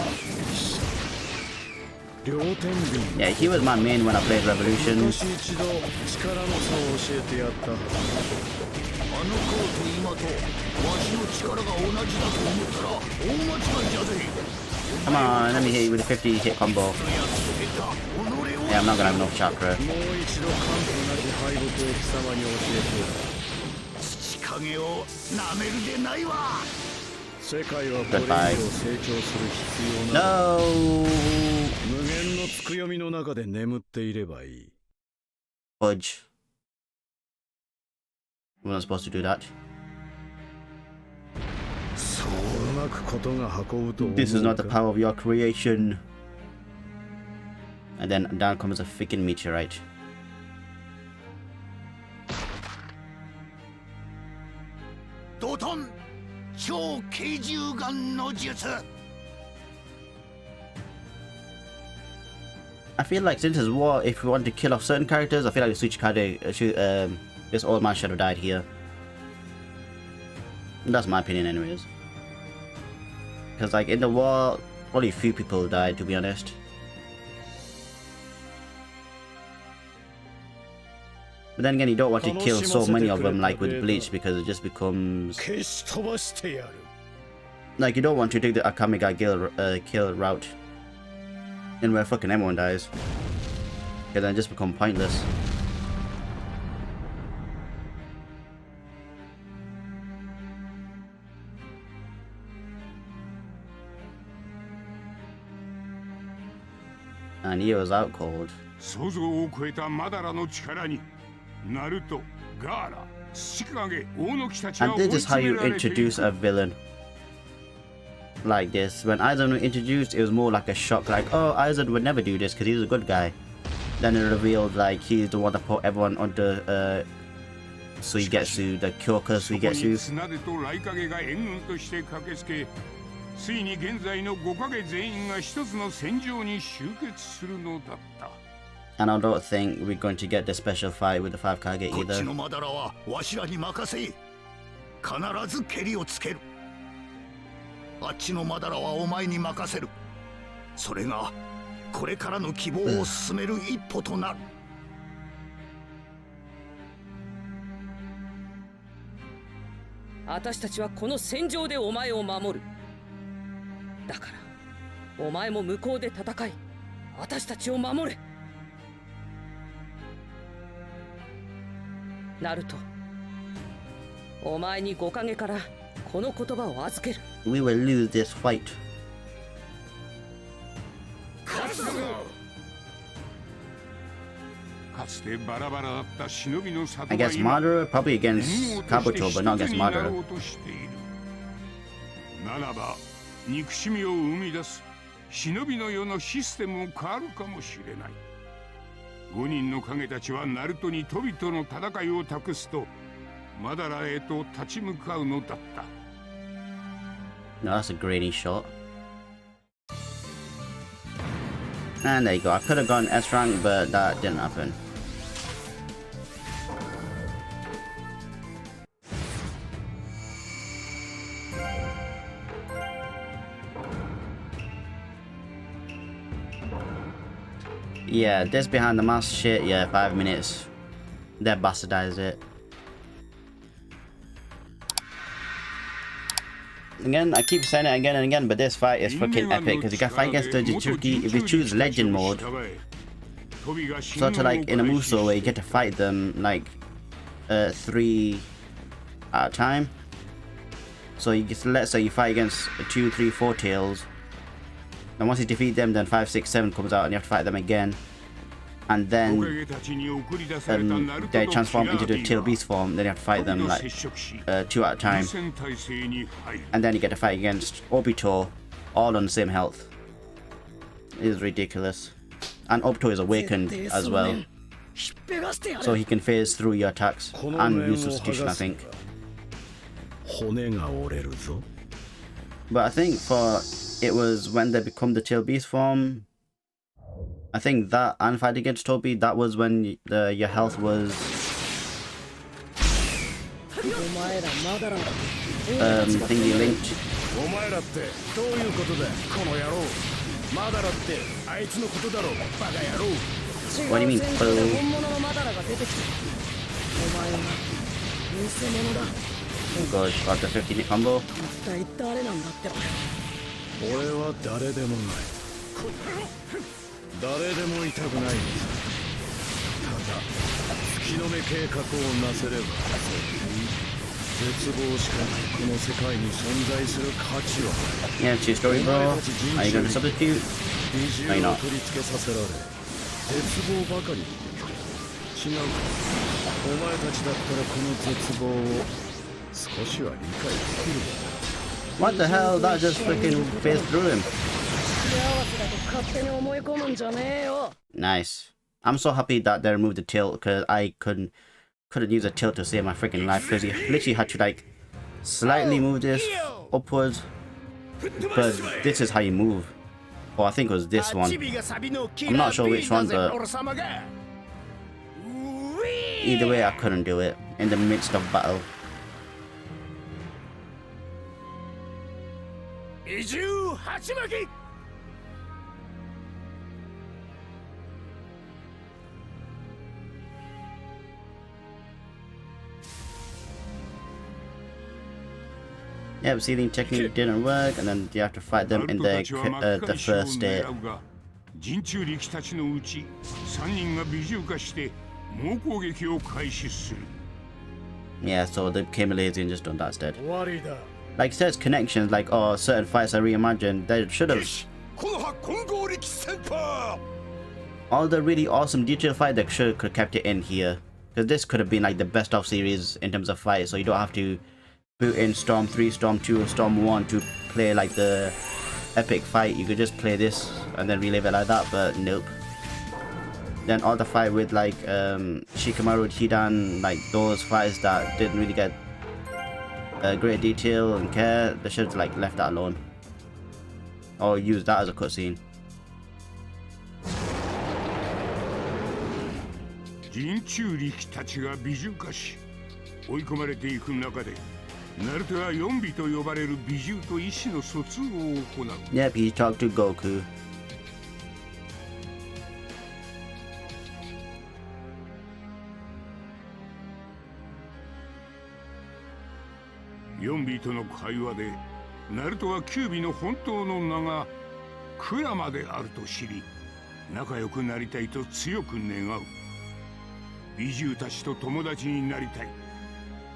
Yeah, he was my main when I played Revolution. Come on, let me hit you with a 50 hit combo. Yeah, I'm not gonna have enough chakra. Goodbye. No! Fudge. We're not supposed to do that. This is not the power of your creation. And then down comes a freaking meteorite. I feel like since it's war, if we want to kill off certain characters, I feel like Tsuchikage, this old man should have died here. That's my opinion anyways. Because like in the war, only a few people died, to be honest. But then again, you don't want to kill so many of them like with Bleach because it just becomes... Like you don't want to take the Akame ga kill route. And where fucking everyone dies. Okay, then it just become pointless. And he was out cold. And this is how you introduce a villain. Like this. When Aizen was introduced, it was more like a shock, like, oh, Aizen would never do this because he's a good guy. Then it revealed like he's the one that put everyone under Suigetsu, the Kyoka Suigetsu. And I don't think we're going to get the special fight with the 5 Kage either. Naruto, お前に5カゲからこの言葉を預ける。 We will lose this fight. Against Madara, probably against Kabuto, but not against Madara. ならば憎しみを生み出す忍びの世のシステムも変わるかもしれない。5人の影たちはナルトにトビとの戦いを託すとマダラへと立ち向かうのだった。 No, that's a grainy shot. And there you go. I could have gone S rank, but that didn't happen. Yeah, this behind the mask shit, yeah, 5 minutes. They bastardized it. Again, I keep saying it again and again, but this fight is fucking epic because you can fight against the Jinchuriki if you choose Legend mode. Sort of like in a Muso where you get to fight them like 3 at a time. So you just, let's say you fight against 2, 3, 4 tails. And once you defeat them, then 5, 6, 7 comes out and you have to fight them again. And then they transform into the tail beast form, then you have to fight them like 2 at a time. And then you get to fight against Obito, all on the same health. It is ridiculous. And Obito is awakened as well. So he can phase through your attacks and use substitution, I think. But I think for it was when they become the tail beast form, I think that and fight against Toby, that was when your health was thingy linked. What do you mean, Oh god, got the 15-hit combo. Yeah, it's your story, bro. Are you going to substitute? No, you're not. What the hell? That just freaking phased through him. Nice. I'm so happy that they removed the tilt because I couldn't use a tilt to save my freaking life because you literally had to like slightly move this upwards. But this is how you move. Oh, I think it was this one. I'm not sure which one, but either way I couldn't do it in the midst of battle. Yep, sealing technique didn't work, and then you have to fight them in the first state. Yeah, so they became lazy and just done that instead. Like it says connections, like oh certain fights are reimagined. They should have. All the really awesome detailed fight they should have kept it in here, because this could have been like the best of series in terms of fight. So you don't have to boot in Storm 3, Storm 2, or Storm 1 to play like the epic fight. You could just play this and then relive it like that, but nope. Then all the fight with like Shikamaru, Hidan, like those fights that didn't really get great detail and care, they should have like left that alone. Or use that as a cutscene. Yep, he talked to Goku. Yombiとの会話で、ナルトはキュービの本当の名がクラマであると知り、仲良くなりたいと強く願う。美獣たちと友達になりたい。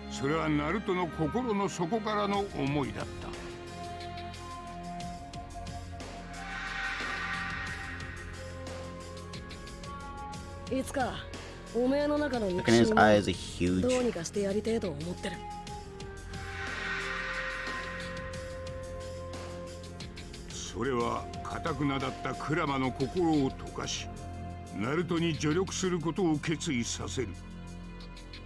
それはナルトの心の底からの思いだった。いつかおめえの中の肉親をどうにかしてやりてえと思ってる。それは堅くなだったクラマの心を溶かし、ナルトに助力することを決意させる。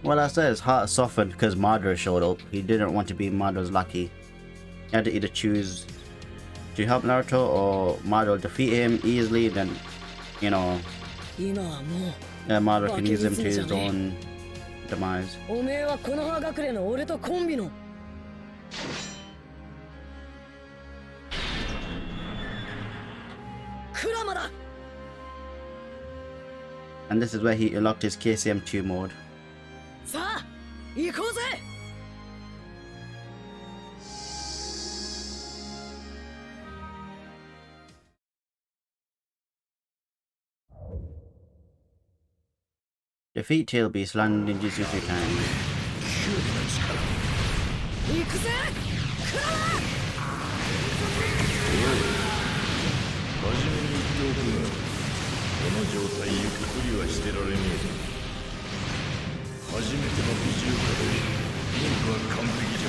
Well, I said his heart softened because Madara showed up. He didn't want to be Madara's lackey. He had to either choose to help Naruto or Madara defeat him easily, then, you know, Madara can use him to his own demise. おめえはこの葉隠れの俺とコンビのクラマだ。And this is where he unlocked his KCM2 mode. さあ行こうぜ。 Defeat Tail Beast, land ninjutsu 3 times. 行くぜ。クララ。初めに言っておくが、この状態ゆっくりはしてられねえぞ。初めての美獣化でリンクは完璧じゃ。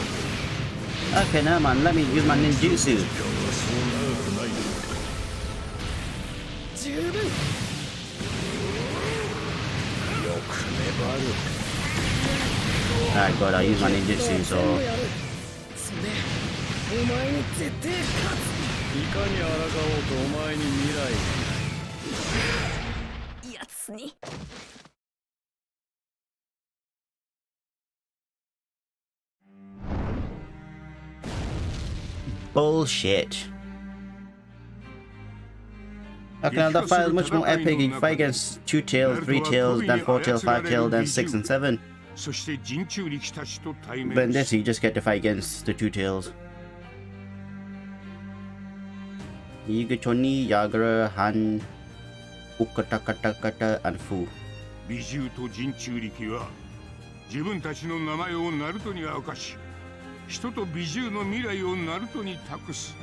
Okay, now man, let me use my ninjutsu. そう長くないだろう。十分。 Alright, God, I'll use my ninjutsu, so... それお前に絶対勝つ。いかに抗おうとお前に未来。やつに。 Bullshit. Okay, now that fight is much more epic. You fight against 2 tails, 3 tails, then 4 tails, 5 tails, then 6 and 7. そして人中力たちと対 But in 面 this, し you just get to fight against the 2 tails. Yugachoni, Yagara, Han, Ukatakatakata, and Fu. 美獣と人中力は自分たちの名前をナルトに明かし、人と美獣の未来をナルトに託す。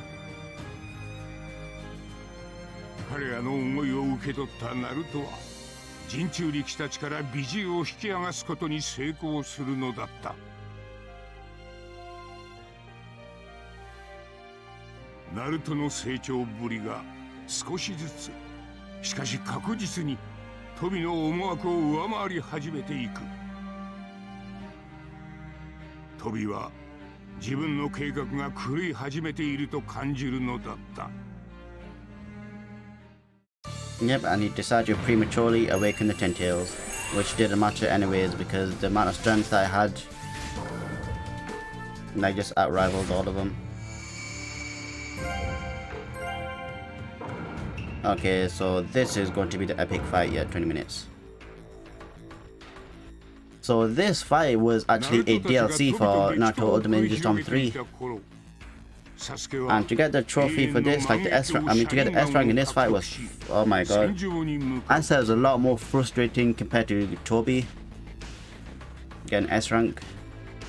彼らの思いを受け取ったナルトは人中力たちから美獣を引き剥がすことに成功するのだった。ナルトの成長ぶりが少しずつ、しかし確実にトビの思惑を上回り始めていく。トビは自分の計画が狂い始めていると感じるのだった。 Yep, and he decided to prematurely awaken the 10 tails, which didn't matter anyways because the amount of strength I had, I just outrivaled all of them. Okay, so this is going to be the epic fight, yeah, 20 minutes. So this fight was actually a DLC for Naruto Ultimate Ninja Storm 3. And to get the trophy for this, like the S rank, I mean to get the S rank in this fight was, oh my god. I'd say it was a lot more frustrating compared to Tobi. Getting S rank.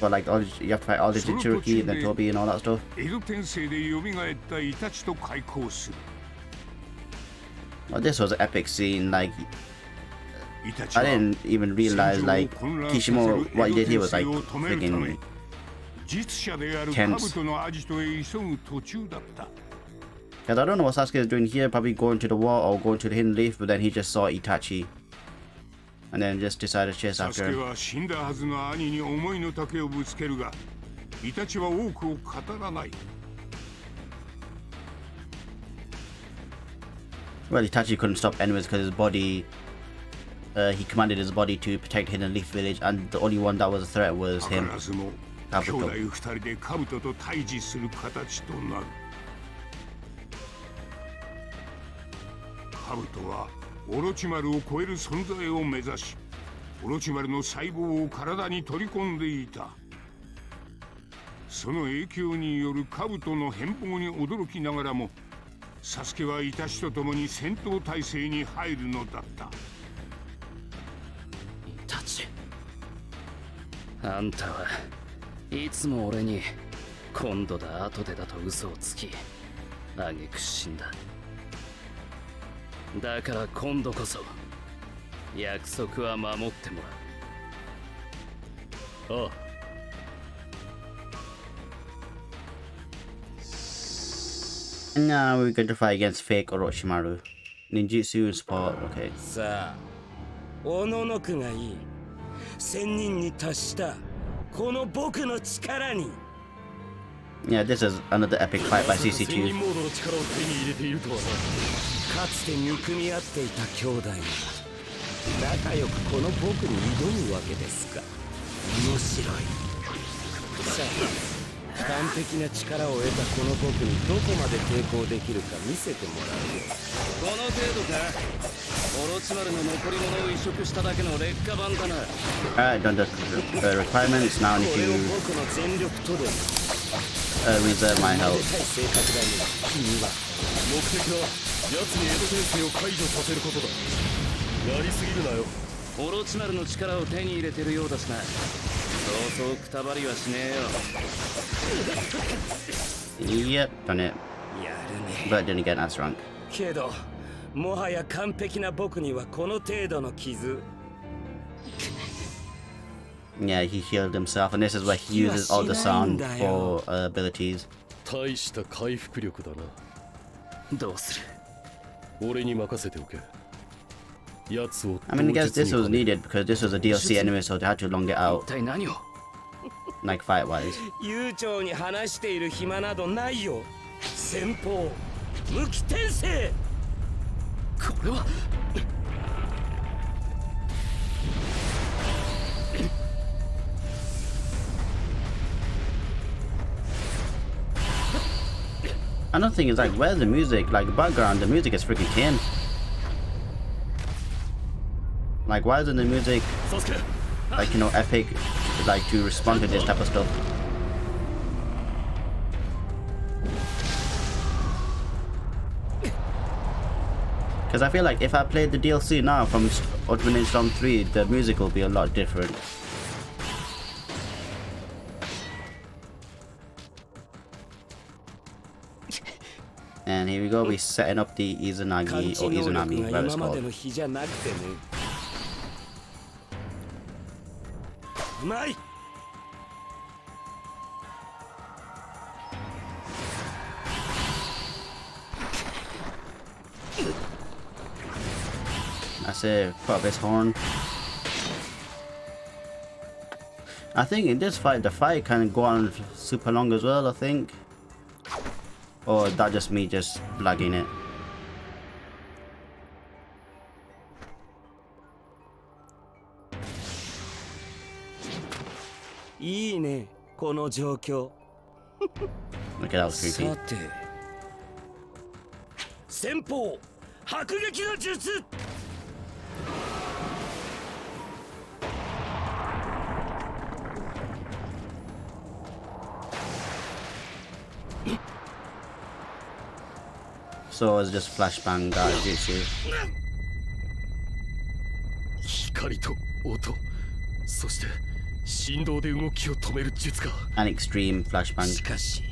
But like all, you have to fight all the Jinchuriki and then Tobi and all that stuff. Well, this was an epic scene, like I didn't even realize like Kishimoto, what he did here was like freaking tense. Because I don't know what Sasuke is doing here, probably going to the wall or going to the hidden leaf, but then he just saw Itachi. And then just decided to chase after him. Well, Itachi couldn't stop anyways because his body, he commanded his body to protect Hidden Leaf Village, and the only one that was a threat was him, Kabuto. Kabuto はオロチマルを超える存在を目指し、オロチマルの細胞を体に取り込んでいた。その影響によるカブトの変貌に驚きながらも、サスケはイタチと共に戦闘態勢に入るのだった。イタチ、あんたはいつも俺に今度だ後でだと嘘をつき、挙句死んだ。だから今度こそ約束は守ってもらう。おう。Now we're going to fight against fake Orochimaru. Ninjutsu and support, okay. さあ、おののくがいい。1000人に達したこの僕の力に。Yeah, this is another epic fight by CC2. かつて憎み合っていた兄弟が仲良くこの僕に挑むわけですか。面白い。さあ、完璧な力を得たこの僕にどこまで抵抗できるか見せてもらうよ。この程度か。オロチマルの残り物を移植しただけの劣化版だな。Alright, done the requirements. Now I need これを to 僕の全力とで reserve my め health. でたい性格だね君は。目的は奴に江戸転生を解除させることだ。やりすぎるなよ。オロチマルの力を手に入れてるようだしな。そうそうくたばりはしねえよ。 Yep, done it. やるね。 But didn't get as drunk. けどもはや完璧な僕にはこの程度の傷。 Yeah, he healed himself, and this is where he uses all the sound for abilities. 大した回復力だな。どうする？俺に任せておけ。奴を I mean, I guess this was 同日に needed because this was a DLC anyway, so they had to long it 一 out, 体何を？ like fight-wise. 悠長に話している暇などないよ。先方無期転生。これは。Another thing is like, where's the music? Like the background, the music is freaking tame. Like, why isn't the music like, you know, epic, like to respond to this type of stuff? Because I feel like if I played the DLC now from Ultimate Ninja Storm 3, the music will be a lot different. And here we go, we're setting up the Izanagi, or Izanami, whatever it's called. うまい。 That's it, put up his horn. I think in this fight, the fight can go on super long as well, I think. Or that just me just lagging it. Okay, that was creepy. さて、先方迫撃の術。 So it's just flashbang that jutsu. 光と音、そして振動で動きを止める術か。 An extreme flashbang. しかし、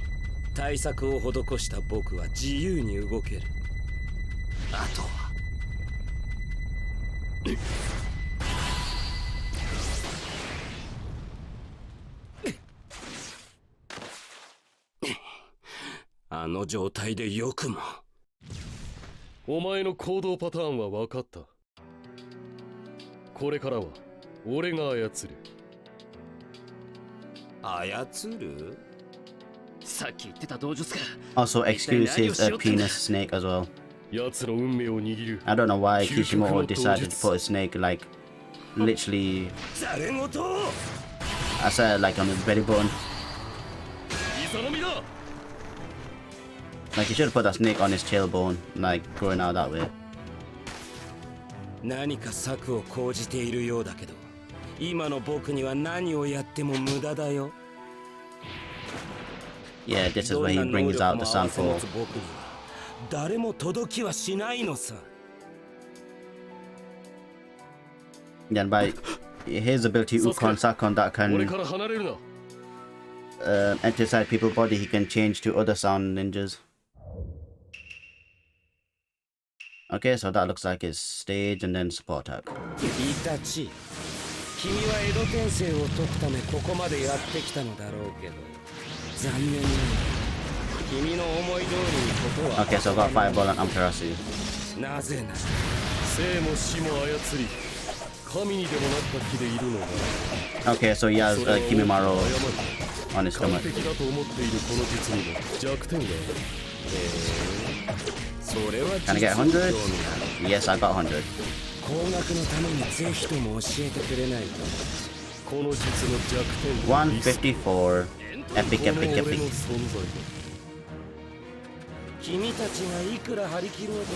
対策を施した僕は自由に動ける。あとは。 あの状態でよくも。お前の行動パターンは分かった。これからは俺が操る。操る？さっき言ってた道術か。 Also excuses a penis snake as well. 奴の運命を握る。 I don't know why Kishimoto decided to put a snake like literally ざれ言。 I said like on his belly button. イザナミだ。 Like he should have put that snake on his tailbone, like growing out that way. 何か策を講じているようだけど、今の僕には何をやっても無駄だよ。 Yeah, this is where he brings out the sun for. 僕には誰も届きはしないのさ。 Then by his ability Ukon Sakon that 俺 can から離れるな。 enter inside people's body, he can change to other sound ninjas. Okay, so that looks like his stage and then support attack. イタチ、君は江戸転生を解くためここまでやってきたのだろうけど、残念ながら君の思い通りにことは。 Okay, so I got Fireball and Amaterasu. なぜなら生も死も操り、神にでもなった気でいるのが。 Okay, so he has Kimimaro on his 完 stomach. 璧だと思っているこの術にも弱点がある。それは Can I get 100? Yes, I got 100. 高額のためにぜひとも教えてくれないか。この術の弱点はリスク。 154. Epic, epic, epic. 君たちがいくら張り切ろうと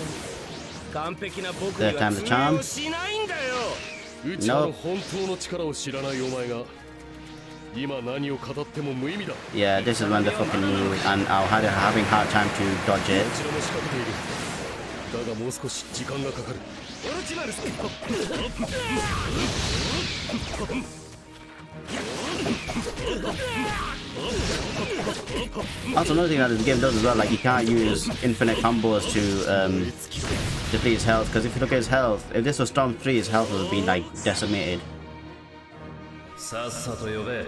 完璧な僕に Third は time's 通 the charm. 用しないんだよ。うちの本当の力を知らないお前が今何を語っても無意味だ。 Yeah, this is when they're fucking you, and I'll having hard time to dodge it. こちらも仕掛けている。だがもう少し時間がかかる。 Also, another thing that this game does as well, like you can't use infinite combos to deplete his health, because if you look at his health, if this was Storm 3, his health would have been like decimated. さっさと呼べ。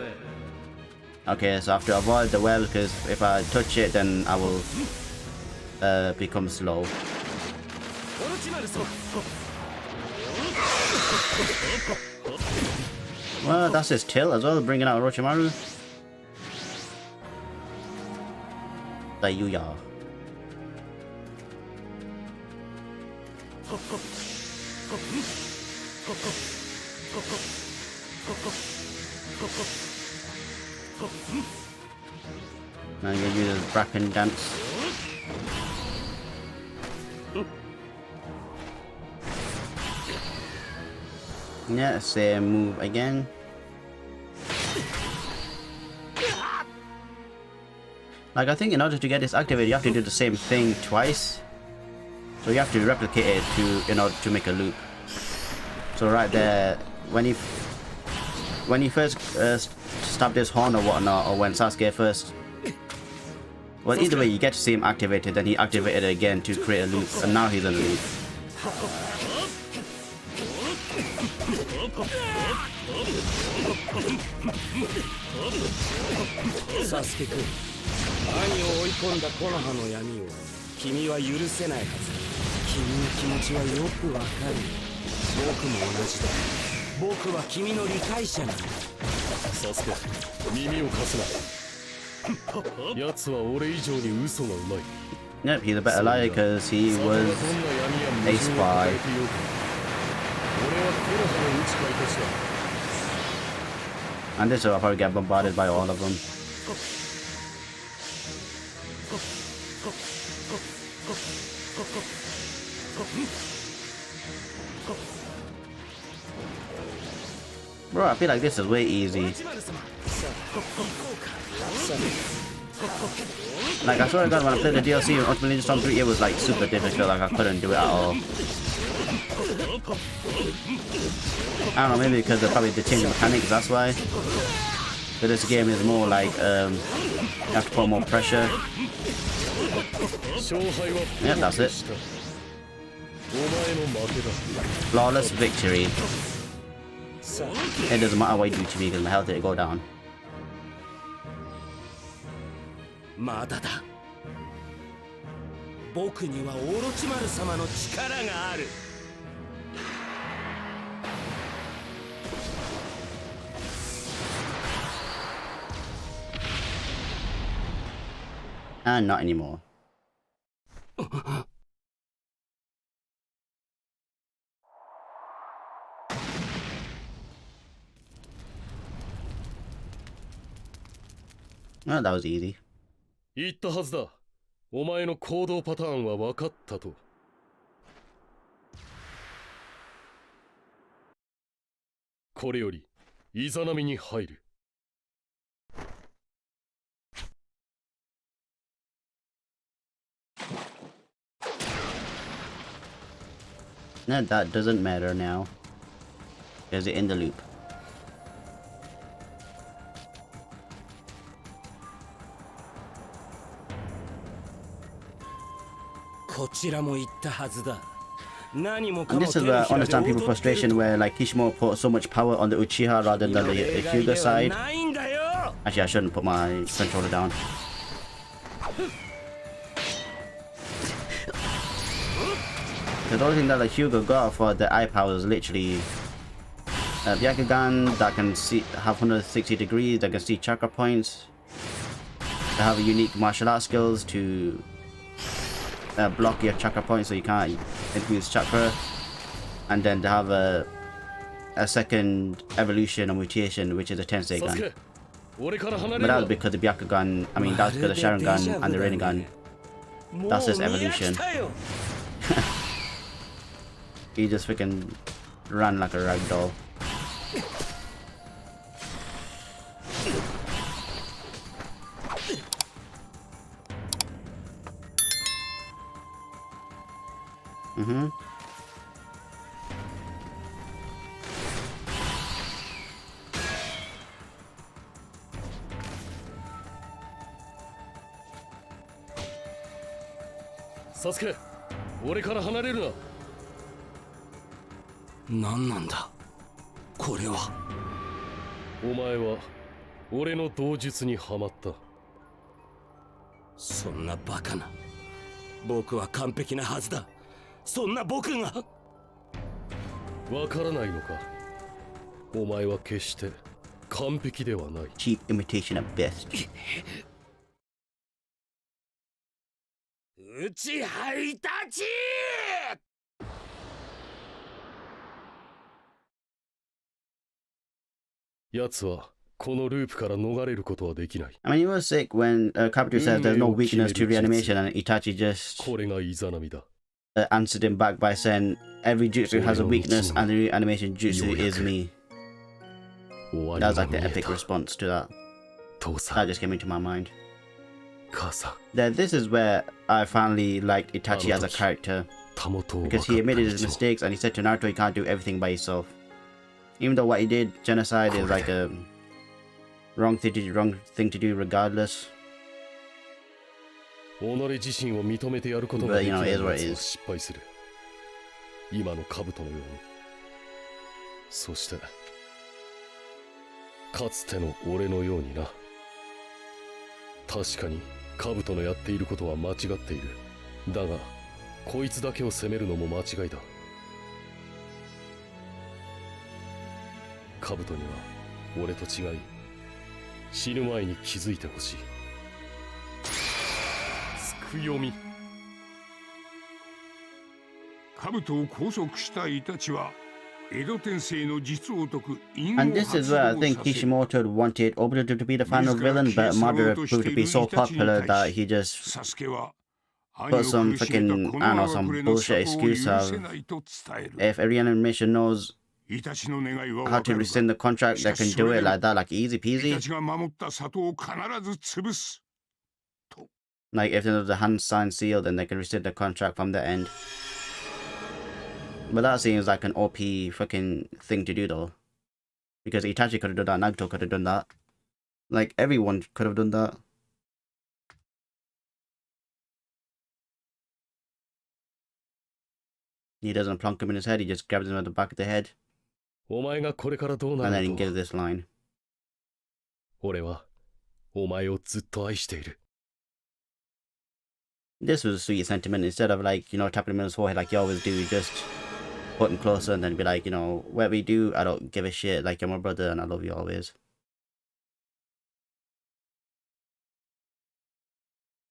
Okay, so I have to avoid the well, because if I touch it, then I will become slow. Well, that's his tail as well, bringing out Orochimaru. Yuya. Now you're gonna use his Bracken dance. Yeah, same move again. Like, I think in order to get this activated, you have to do the same thing twice. So you have to replicate it in order to make a loop. So right there, when you first stab this horn or whatnot, or when Sasuke first, well, either way, you get to see him activated, then he activated it again to create a loop, and now he's in a loop. Sasuke 君、兄を追い込んだ木の葉の闇を君は許せないはず。君の気持ちはよくわかる。僕も同じだ。僕は君の理解者なんだ。サスケ、耳を貸すな。奴は俺以上に嘘がうまい。 Yep, he's a better liar because he was a spy. And this will I'll probably get bombarded by all of them. Bro, I feel like this is way easy. Like, I swear to God, when I played the DLC on Ultimate Ninja Storm 3, it was like super difficult, like I couldn't do it at all. I don't know, maybe because of probably the change of mechanics, that's why. But this game is more like, you have to put more pressure. Yeah, that's it. Flawless victory. It doesn't matter what you do to me because my health didn't go down. まだだ。僕にはオロチマル様の力がある。And not anymore. Well, that was easy. 言ったはずだ。お前の行動パターンは分かったと。これよりイザナミに入る。No, that doesn't matter now. Because it's in the loop. こちらも言ったはずだ。何もか And も this is 手 where の I ひらで understand 踊 people's ってる frustration と。 where like Kishimoto put so much power on the Uchiha rather than the Hyuga side. ないんだよ。 Actually, I shouldn't put my controller down. The only thing that the Hyuga got for the eye power is literally Byakugan that can have 160 degrees, that can see chakra points. They have unique martial art skills to block your chakra points so you can't infuse chakra. And then they have a second evolution or mutation, which is a Tensei gun. サスケ、俺から離れ But る that な was because the Byakugan, I mean, that's because the Sharingan and the Rinnegan. That's his evolution. He just freaking ran like a rag doll. Mm-hmm. Sasuke 俺から離れるな何なんだこれは。お前は俺の道術にはまった。そんなバカな。僕は完璧なはずだ。そんな僕が。わからないのか。お前は決して完璧ではない。Cheap imitation at best. うちはいたち。奴はこのループから逃れることはできない。 I mean, it was sick when Kabuto says there's no weakness to reanimation, and Itachi just これがイザナミだ。answered him back by saying every jutsu has a weakness, and the reanimation jutsu is me. That was like the epic response to that. 父さ That ん、 just came into my mind. 母さん、 Then this is where I finally liked Itachi as a character, たもとを分か because った he admitted his 道も mistakes and he said to Naruto he can't do everything by himself. Even though what he did, genocide, is like a wrong thing to do regardless. 己自身を認めてやることができない But, you know, it is what 奴 it は is. 失敗する。今の兜のように。そしてかつての俺のようにな。確かに兜のやっていることは間違っている。だがこいつだけを責めるのも間違いだ。兜には俺と違い死ぬ前に気づいてほしい。つくよみ。兜を拘束したイタチは江戸天聖の実を解く隠 And 語 this is 発 where I 動 think させ Kishimoto had wanted Obito to be the final villain, but Madara proved to be so popular that he just サスケは put some freaking, I don't know, some bullshit excuse of if every animation knows イタチの願いは how わ to かるが rescind the contract, they can do it like that, like easy イ peasy. タチが守った里を必ず潰す Like if there's a hand signed seal, then they can rescind the contract from the end. But that seems like an OP fucking thing to do though. Because Itachi could have done that, Naruto could have done that. Like everyone could have done that. He doesn't plonk him in his head, he just grabs him at the back of the head. お前がこれからどうな And then he ると gives this line. 俺はお前をずっと愛している。 This was a sweet sentiment. Instead of like, you know, tapping him in his forehead like you always do, just put him closer and then be like, you know, whatever you do, I don't give a shit. Like you're my brother and I love you always.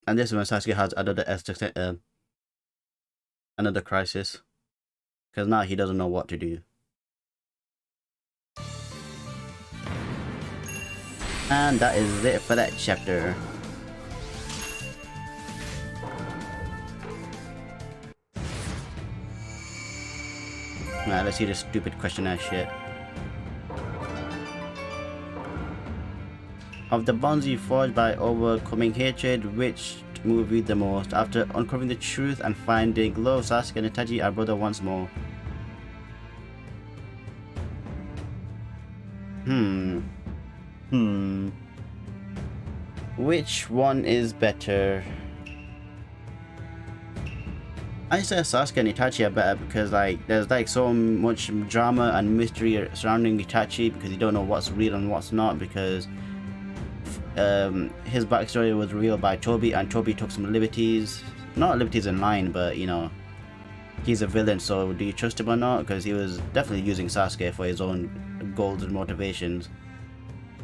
And this is when Sasuke has another crisis. Because now he doesn't know what to do. And that is it for that chapter. Nah, let's see this stupid questionnaire shit. Of the bonds you forged by overcoming hatred, which moved you the most? After uncovering the truth and finding love, Sasuke and Itachi are brother once more. Which one is better? I say Sasuke and Itachi are better because like there's like so much drama and mystery surrounding Itachi because you don't know what's real and what's not because his backstory was revealed by Toby and Toby took some liberties. Not liberties in line, but you know, he's a villain, so do you trust him or not? Because he was definitely using Sasuke for his own goals and motivations.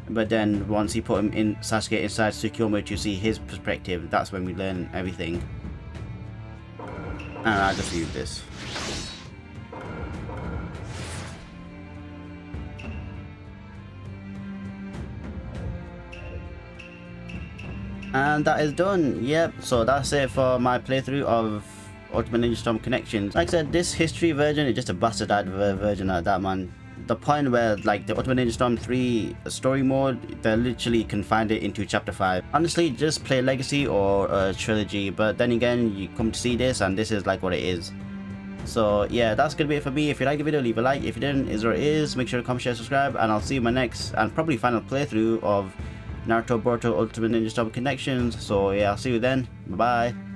But then once he put him in Sasuke inside Tsukuyomi to see his perspective, that's when we learn everything. And I'll just read this. And that is done. Yep, so that's it for my playthrough of Ultimate Ninja Storm Connections. Like I said, this history version is just a bastardized version of that, man. The point where like the Ultimate Ninja Storm 3 story mode, they literally confined it into chapter 5. Honestly, just play Legacy or a trilogy, but then again, you come to see this and this is like what it is. So yeah, that's gonna be it for me. If you liked the video, leave a like. If you didn't, is what it is. Make sure to comment, share, subscribe, and I'll see you in my next and probably final playthrough of Naruto Boruto Ultimate Ninja Storm Connections. So yeah, I'll see you then. Bye bye.